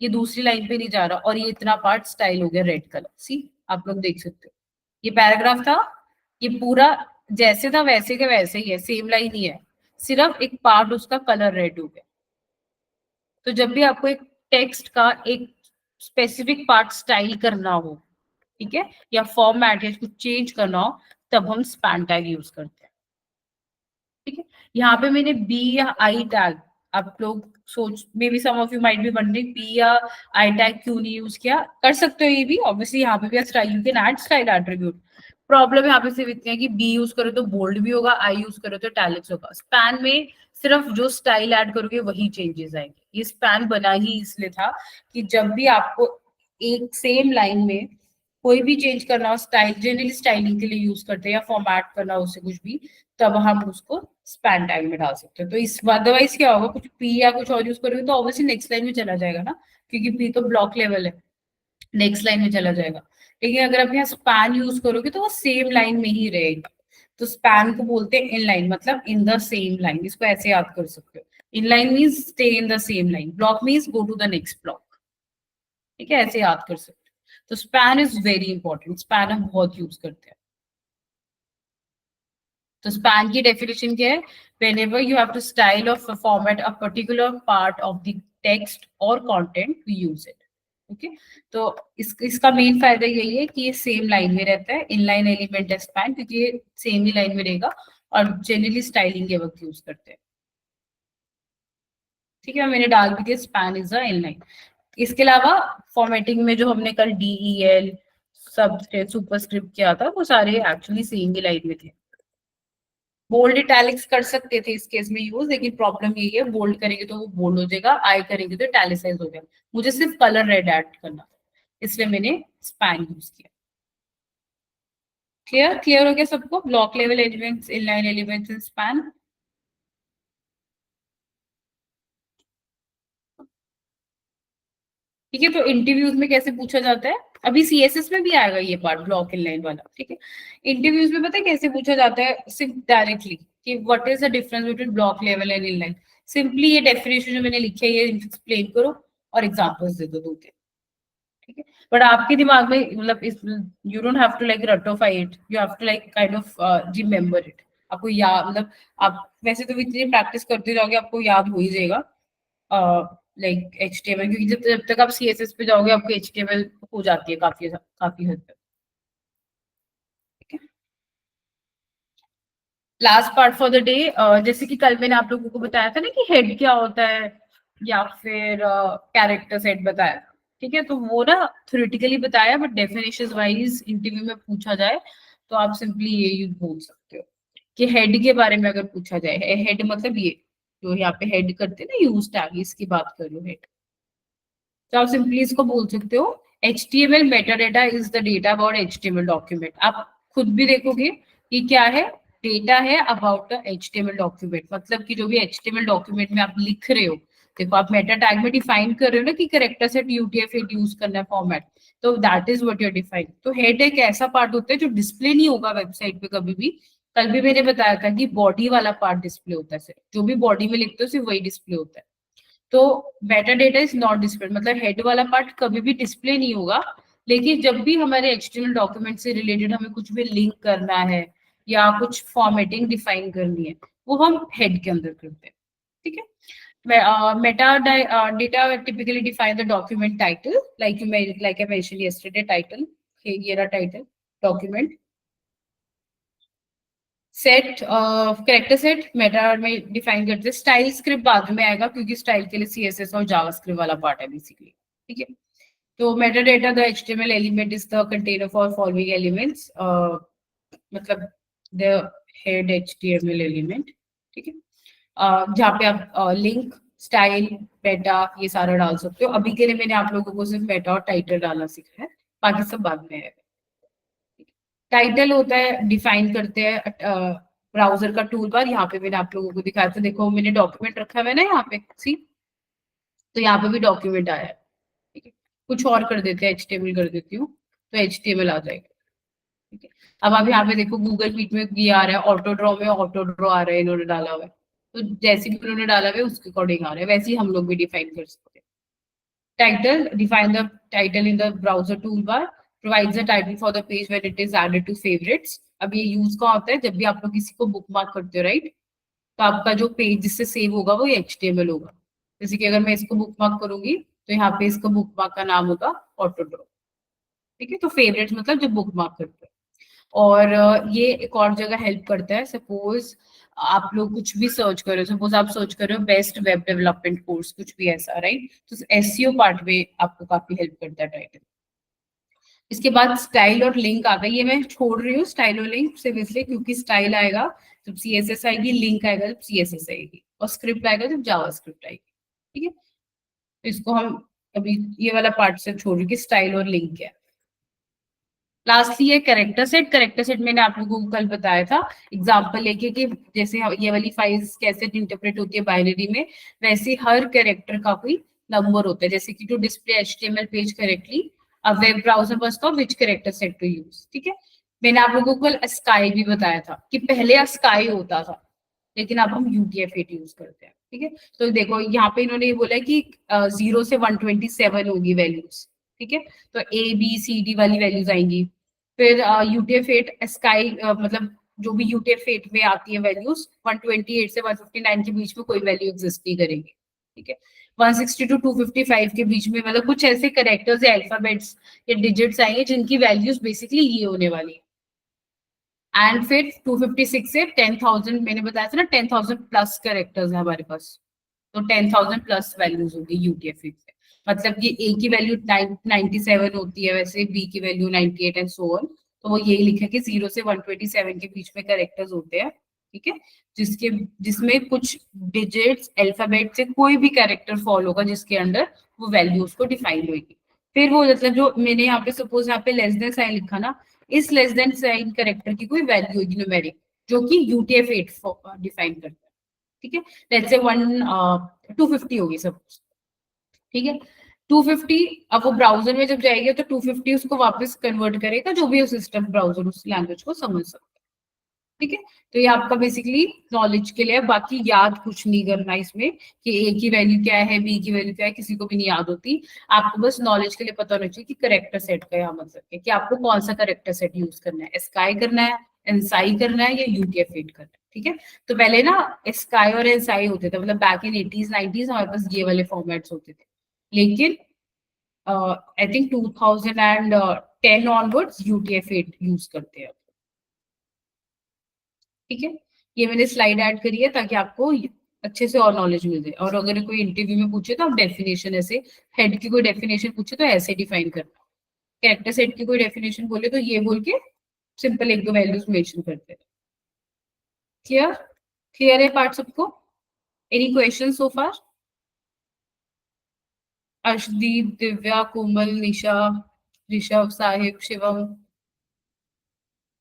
ये दूसरी लाइन पे नहीं जा रहा, और ये इतना पार्ट स्टाइल हो गया रेड कलर। सी, आप लोग देख सकते हो, ये पैराग्राफ था, ये पूरा जैसे था वैसे के वैसे ही है, सेम लाइन ही है, सिर्फ एक पार्ट उसका कलर रेड हो गया। तो जब भी आपको एक टेक्स्ट का एक स्पेसिफिक पार्ट स्टाइल करना हो, ठीक है, या फॉर्मेट या कुछ चेंज करना हो, तब हम स्पैन टैग यूज करते हैं। ठीक है, यहाँ पे मैंने बी या आई टैग, आप लोग सोच, maybe some of you might be wondering B या आई टैग क्यों नहीं यूज किया। कर सकते हो ये भी, ऑब्वियसली यहाँ पे भी style, you can add style attribute. Problem यहाँ पे सिर्फ इतनी है कि बी यूज करो तो बोल्ड भी होगा, आई यूज करो तो इटैलिक्स होगा। स्पैन में सिर्फ जो स्टाइल ऐड करोगे वही चेंजेस आएंगे। ये स्पैन बना ही इसलिए था कि जब भी आपको एक सेम लाइन में कोई भी चेंज करना हो, स्टाइल जनरली स्टाइलिंग के लिए यूज करते हैं, या फॉर्मेट करना हो उससे कुछ भी, तब हम उसको स्पैन टैग में डाल सकते हैं। तो इस अदरवाइज क्या होगा, कुछ पी या कुछ और यूज करोगे तो ऑब्वियसली नेक्स्ट लाइन में चला जाएगा ना, क्योंकि पी तो ब्लॉक लेवल है, नेक्स्ट लाइन में चला जाएगा। लेकिन अगर आप यहाँ स्पैन यूज करोगे तो वो सेम लाइन में ही रहेगा। तो स्पैन को बोलते हैं इन लाइन, मतलब इन द सेम लाइन, इसको ऐसे याद कर सकते हो। In line means stay in the same line, block means go to the next block. ठीक है, ऐसे याद कर सकते हो। तो span is very important, span हम बहुत यूज करते हैं। तो स्पैन की डेफिनेशन क्या है, whenever you have to style or format a particular part of the text or content we use it। Okay, तो इसका मेन फायदा यही है कि ये सेम लाइन में रहता है, इनलाइन एलिमेंट है स्पैन, क्योंकि ये सेम ही लाइन में रहेगा, और जनरली स्टाइलिंग के वक्त यूज करते हैं। ठीक है, मैंने डाल भी दिया स्पैन इज अ इनलाइन। इसके अलावा फॉर्मेटिंग में जो हमने कल DEL सब सुपरस्क्रिप्ट किया था, वो सारे एक्चुअली सेम ही लाइन में थे। बोल्ड इटैलिक्स कर सकते थे इस केस में यूज, लेकिन प्रॉब्लम यही है, बोल्ड करेंगे तो वो बोल्ड हो जाएगा, आई करेंगे तो इटैलिसाइज हो जाएगा। मुझे सिर्फ कलर रेड ऐड करना था, इसलिए मैंने स्पैन यूज किया। क्लियर, क्लियर हो गया सबको, block level elements, inline elements in span. ठीक है, तो इंटरव्यूज में कैसे पूछा जाता है, अभी CSS में भी आएगा ये पार्ट, ब्लॉक इनलाइन वाला। ठीक है, इंटरव्यूज में पता है कैसे पूछा जाता है, सिर्फ डायरेक्टली कि what is the difference between block level and inline. Simply ये डेफिनेशन जो मैंने लिखी है ये एक्सप्लेन करो और एग्जांपल्स दे दो 2-3। ठीक है, बट आपके दिमाग में मतलब इस, you don't have to like रटोफाई it, you have to like kind of remember it. आपको याद, मतलब आप वैसे तो इतनी प्रैक्टिस करते जाओगे आपको याद हो ही जाएगा, लाइक HTML, क्योंकि जब तक आप CSS पे जाओगे आपको HTML हो जाती है काफी काफी हद तक। ठीक है, last part for the day, जैसे कि कल मैंने आप लोगों को बताया था ना कि हेड क्या होता है, या फिर कैरेक्टर सेट बताया था। ठीक है, तो वो ना थ्योरेटिकली बताया, बट डेफिनेशन वाइज इंटरव्यू में पूछा जाए तो आप सिंपली ये यूज बोल सकते हो कि हेड के बारे में अगर पूछा जाए, हेड मतलब ये जो यहाँ पे हेड करते हैं ना यूज टैग, इसकी बात कर लो हेड, तो आप सिंपली इसको बोल सकते हो HTML metadata is the data about HTML document. आप खुद भी देखोगे कि क्या है, डेटा है अबाउट द HTML डॉक्यूमेंट, मतलब कि जो भी HTMल डॉक्यूमेंट में आप लिख रहे हो, देखो आप मेटा टैग में डिफाइन कर रहे हो ना कि करेक्टर सेट UTF-8 यूज करना है फॉर्मेट, तो that is what you define. तो हेड एक ऐसा पार्ट होता है जो डिस्प्ले नहीं होगा वेबसाइट पे कभी भी। कल भी मैंने बताया था कि बॉडी वाला पार्ट डिस्प्ले होता है, सिर्फ जो भी बॉडी में लिखते हो सिर्फ वही डिस्प्ले होता है। तो Meta data is not display, मतलब हेड वाला पार्ट कभी भी डिस्प्ले नहीं होगा। लेकिन जब भी हमारे एक्सटर्नल डॉक्यूमेंट से रिलेटेड हमें कुछ भी लिंक करना है या कुछ फॉर्मेटिंग डिफाइन करनी है, वो हम हेड के अंदर करते हैं। ठीक है, meta data typically define the document title, like I mentioned yesterday, title, ये रहा title document। Set character set Meta में डिफाइन करते हैं, स्टाइल स्क्रिप्ट बाद में आएगा क्योंकि स्टाइल के लिए CSS और जावास्क्रिप्ट वाला पार्ट है बेसिकली। ठीक है, तो Meta data the HTML element is the container for following elements, मतलब द हेड HTML एलिमेंट। ठीक है, जहाँ पे आप लिंक, स्टाइल, मेटा ये सारा डाल सकते हो। अभी के लिए मैंने आप लोगों को सिर्फ मेटा और टाइटल डालना सीखा है, बाकी सब बाद में है। टाइटल होता है, डिफाइन करते हैं ब्राउजर का टूल बार, यहाँ पे मैंने आप लोगों को दिखाया था, देखो मैंने डॉक्यूमेंट रखा हुआ है ना यहाँ पे, सी, तो यहाँ पे भी डॉक्यूमेंट आया है। ठीक है, कुछ और कर देते हैं, HTML कर देती हूँ तो HTML आ जाएगा। ठीक है, अब आप यहाँ पे देखो गूगल मीट में ये आ रहा है, ऑटो ड्रॉ में ऑटो ड्रॉ आ रहा है, इन्होंने डाला हुआ है, तो जैसे भी उन्होंने डाला हुआ है उसके अकॉर्डिंग आ रहा है, वैसे ही हम लोग भी डिफाइन कर सकते हैं। Title, define the title in the browser toolbar, provides the title for the page when it is added to favorites. अब ये यूज कहाँ होता है, जब भी आप लोग किसी को बुक मार्क करते हो, राइट? तो आपका जो पेज जिससे सेव होगा वो HTML होगा। जैसे कि अगर मैं इसको बुक मार्क करूंगी तो यहाँ पे इसका बुक मार्क का नाम होगा ऑटो ड्रॉप। ठीक है, तो फेवरेट मतलब जब बुक मार्क करते हैं। और ये एक और जगह हेल्प करता है। सपोज आप लोग कुछ भी सर्च कर रहे हो, सपोज आप सर्च कर रहे हो बेस्ट वेब डेवलपमेंट कोर्स, कुछ भी ऐसा, राइट? तो एसईओ पार्ट में आपको काफी हेल्प करता है टाइटल। इसके बाद स्टाइल और लिंक आ गई। ये मैं छोड़ रही हूँ स्टाइल और लिंक सिर्फ इसलिए क्योंकि स्टाइल आएगा जब CSS आएगी, लिंक आएगा जब CSS आएगी, और स्क्रिप्ट आएगा जब जावास्क्रिप्ट आएगी। ठीक है, तो इसको हम अभी ये वाला पार्ट से छोड़ रही कि स्टाइल और लिंक क्या है। लास्टली ये कैरेक्टर सेट। कैरेक्टर सेट मैंने आप लोगों को कल बताया था एग्जांपल लेके कि जैसे ये वाली फाइल्स कैसे इंटरप्रेट होती है बाइनरी में, वैसे हर कैरेक्टर का कोई नंबर होता है। जैसे कि to display HTML page correctly a web browser must know which character set to use. ठीक है, मैंने आप लोगों को कल स्काई भी बताया था कि पहले स्काई होता था लेकिन अब हम UTF-8 यूज करते हैं। ठीक है, तो देखो यहाँ पे इन्होंने ये बोला है कि 0 से 127 होगी वैल्यूज। ठीक है, तो ABCD वाली वैल्यूज आएंगी। फिर UTF-8 स्काई मतलब जो भी UTF-8 में आती है वैल्यूज 128 से 159 के बीच में कोई वैल्यू एग्जिस्ट नहीं करेंगी। ठीक है, 160 टू 255 के बीच में मतलब कुछ ऐसे करेक्टर्स या अल्फाबेट्स या डिजिट्स आएंगे जिनकी वैल्यूज बेसिकली ये होने वाली है। एंड फिर 256 से 10,000 मैंने बताया था ना, 10,000 प्लस कैरेक्टर्स है हमारे पास, तो 10,000 प्लस वैल्यूज होगी UTF-8 से। मतलब ये A की वैल्यू 97 होती है, वैसे B की वैल्यू 98 एंड सो ऑन। तो वो यही लिखा है कि 0 से 127 के बीच में कैरेक्टर्स होते हैं। ठीक है, जिसके जिसमें कुछ डिजिट्स अल्फाबेट से कोई भी कैरेक्टर फॉलो होगा जिसके अंडर वो वैल्यू उसको डिफाइन होगी। फिर वो मतलब जो मैंने यहाँ पे सपोज यहाँ पे लेस देन साइन लिखा ना, इस लेस देन साइन कैरेक्टर की कोई वैल्यू होगी न्यूमेरिक जो कि UTF-8 डिफाइन करता है। ठीक है, लेट्स से 250 होगी सपोज। ठीक है, 250 अब वो ब्राउजर में जब जाएगी तो 250 उसको वापस कन्वर्ट करेगा जो भी सिस्टम ब्राउजर उस लैंग्वेज को समझ सकता है। ठीक है, तो ये आपका बेसिकली नॉलेज के लिए, बाकी याद कुछ नहीं करना इसमें कि A की वैल्यू क्या है, B की वैल्यू क्या है, किसी को भी नहीं याद होती। आपको बस नॉलेज के लिए पता होना चाहिए कि करेक्टर सेट का यहाँ मतलब है कि आपको कौन सा करेक्टर सेट यूज करना है, स्काई करना है, एनसाई करना है या UTF-8 करना है। ठीक है, तो पहले ना स्काई और एनसाई होते थे, मतलब बैक इन 80s 90s हमारे पास ये वाले फॉर्मेट्स होते थे। लेकिन I think 2010 onwards UTF-8 use करते हैं। ठीक है, ये मैंने स्लाइड ऐड करी है ताकि आपको अच्छे से और नॉलेज मिल जाए। और अगर कोई इंटरव्यू में पूछे तो आप डेफिनेशन ऐसे, हेड की कोई डेफिनेशन पूछे तो ऐसे डिफाइन करना। कैरेक्टर सेट की कोई डेफिनेशन बोले तो ये बोल के सिंपल एक दो वैल्यूज मेंशन करते हैं। क्लियर? क्लियर है पार्ट सबको? Any question so far? Arshdeep, Divya, Komal, Nisha, Rishabh, Sahib, Shivam,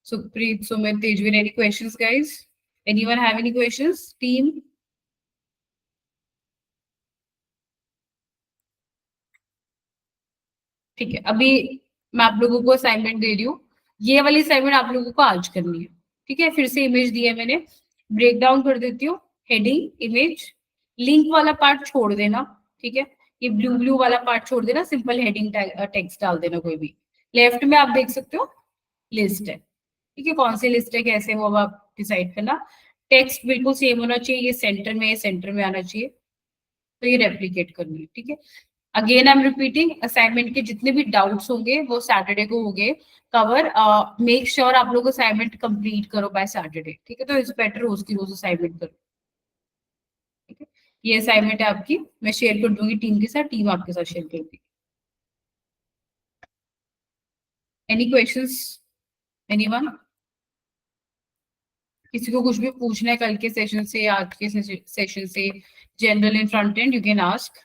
Sukhpreet, Sumit, Tejveer, any questions guys? Anyone have any questions team? ठीक है, अभी मैं आप लोगों को असाइनमेंट दे रही हूँ। ये वाली असाइनमेंट आप लोगों को आज करनी है। ठीक है, फिर से इमेज दी है मैंने, ब्रेक डाउन कर देती हूँ। हेडिंग, इमेज, लिंक वाला पार्ट छोड़ देना। ठीक है, ये ब्लू ब्लू वाला पार्ट छोड़ देना, सिंपल हेडिंग टेक्स्ट डाल देना कोई भी। लेफ्ट में आप देख सकते हो लिस्ट है। ठीक है, कौन सी लिस्ट है कैसे वो अब आप डिसाइड करना। टेक्स्ट बिल्कुल सेम होना चाहिए, ये सेंटर में आना चाहिए, तो ये रेप्लीकेट करनी है। ठीक है, again I am repeating, assignment के जितने भी डाउट्स होंगे वो सैटरडे को होंगे कवर। मेक श्योर आप लोग असाइनमेंट कंप्लीट करो बाय सैटरडे। ठीक है, तो इट्स बेटर रोज की रोज असाइनमेंट करो। ठीक है, ये असाइनमेंट है आपकी, मैं शेयर कर दूंगी टीम के साथ, टीम आपके साथ शेयर करूंगी। Any questions? एनीवन? किसी को कुछ भी पूछना है कल के सेशन से या आज के सेशन से, general in front end, you can ask,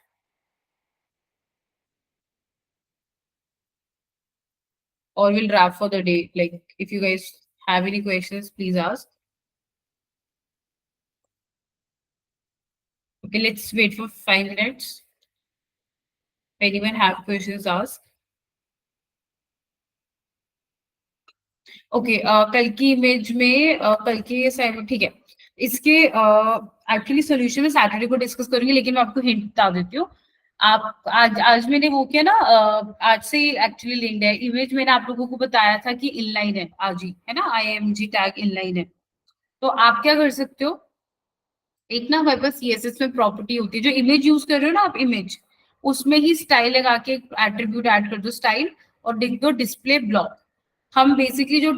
or we'll wrap for the day. Like, if you guys have any questions, please ask. Okay, let's wait for 5 minutes. If anyone have questions, ask. Okay, कल की image में कल की assignment, ठीक है, इसके actually solution में Saturday को डिस्कस करूंगी, लेकिन मैं आपको हिंट बता देती हूँ। आप आज आज मैंने वो किया ना, आज से एक्चुअली लिंक्ड है। इमेज मैंने आप लोगों को बताया था कि इनलाइन है आज ही, है ना, IMG टैग इनलाइन है। तो आप क्या कर सकते हो, एक ना हमारे पास CSS में प्रॉपर्टी होती है, जो इमेज यूज कर रहे हो ना आप, इमेज उसमें ही स्टाइल लगा के एट्रीब्यूट ऐड कर दो स्टाइल, और लिख दो डिस्प्ले ब्लॉक। हम बेसिकली जो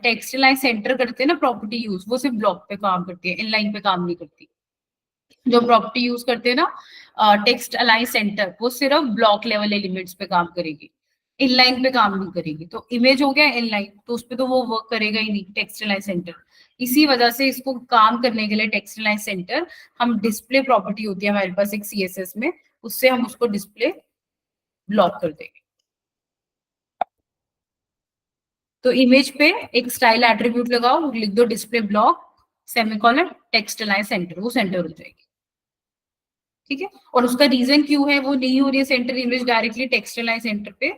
टेक्स्ट लाइन सेंटर करते हैं ना प्रॉपर्टी यूज, वो सिर्फ ब्लॉक पे काम करती है, इनलाइन पे काम नहीं करती। जो प्रॉपर्टी यूज करते हैं ना टेक्स्ट अलाइन सेंटर, वो सिर्फ ब्लॉक लेवल एलिमेंट्स पे काम करेगी, इनलाइन पे काम नहीं करेगी। तो इमेज हो गया इनलाइन, तो उस पे तो वो वर्क करेगा ही नहीं टेक्स्ट अलाइन सेंटर। इसी वजह से इसको काम करने के लिए टेक्स्ट अलाइन सेंटर, हम डिस्प्ले प्रॉपर्टी होती है हमारे पास एक CSS में, उससे हम उसको डिस्प्ले ब्लॉक कर देंगे। तो इमेज पे एक स्टाइल एट्रीब्यूट लगाओ, लिख दो display block semicolon text align centre, वो सेंटर हो जाएगी। ठीक है, और उसका रीजन क्यों है वो नहीं हो रही है centre image directly text line centre पे,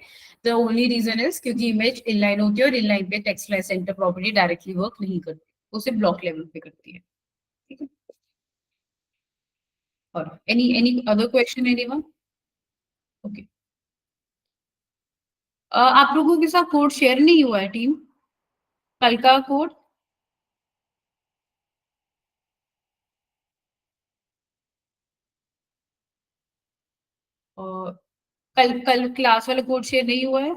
द ओनली रीजन इज क्योंकि इमेज इनलाइन होती है, और इनलाइन पे text line centre property directly work नहीं करती, वो सिर्फ ब्लॉक लेवल पे करती है। ठीक है, और any other question anyone? Okay, आप लोगों के साथ कोड शेयर नहीं हुआ है टीम, कल का कोड? कल कल क्लास वाला कोड शेयर नहीं हुआ है?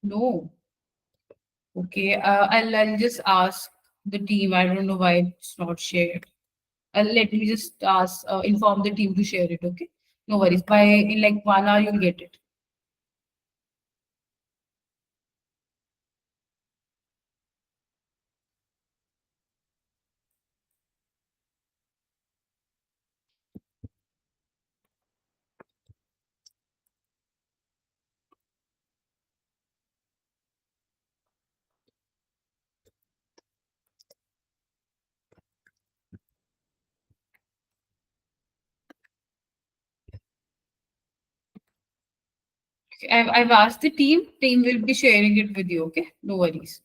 No, okay, I'll just ask the team, I don't know why it's not shared. Let me just ask, inform the team to share it. Okay, no worries. By in like 1 hour, you'll get it. I've asked the team. Team will be sharing it with you. Okay, no worries.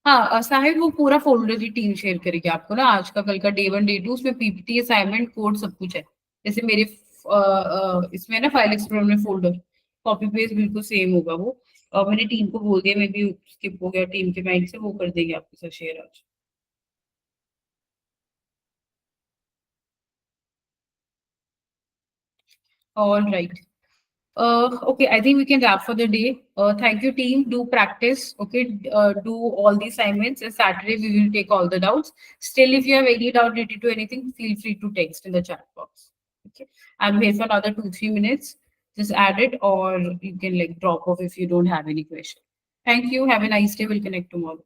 हाँ, साहिब वो पूरा folder की team share करेगी आपको ना, आज का कल का डे 1 डे 2, उसमें PPT असाइनमेंट कोड सब कुछ है। जैसे मेरे इसमें ना फाइल एक्सप्लोरर में फोल्डर कॉपी पेस्ट बिल्कुल सेम होगा वो, और मैंने टीम को बोल दिया, मे बी स्किप हो गया टीम के माइंड से, वो कर देंगे आपके साथ शेयर आज। All right, okay, I think we can wrap for the day. Thank you, team. Do practice. Okay, do all the assignments. And Saturday we will take all the doubts. Still, if you have any doubt related to anything, feel free to text in the chat box. Okay, I'm here for another 2-3 minutes. Just add it, or you can like drop off if you don't have any question. Thank you. Have a nice day. We'll connect tomorrow.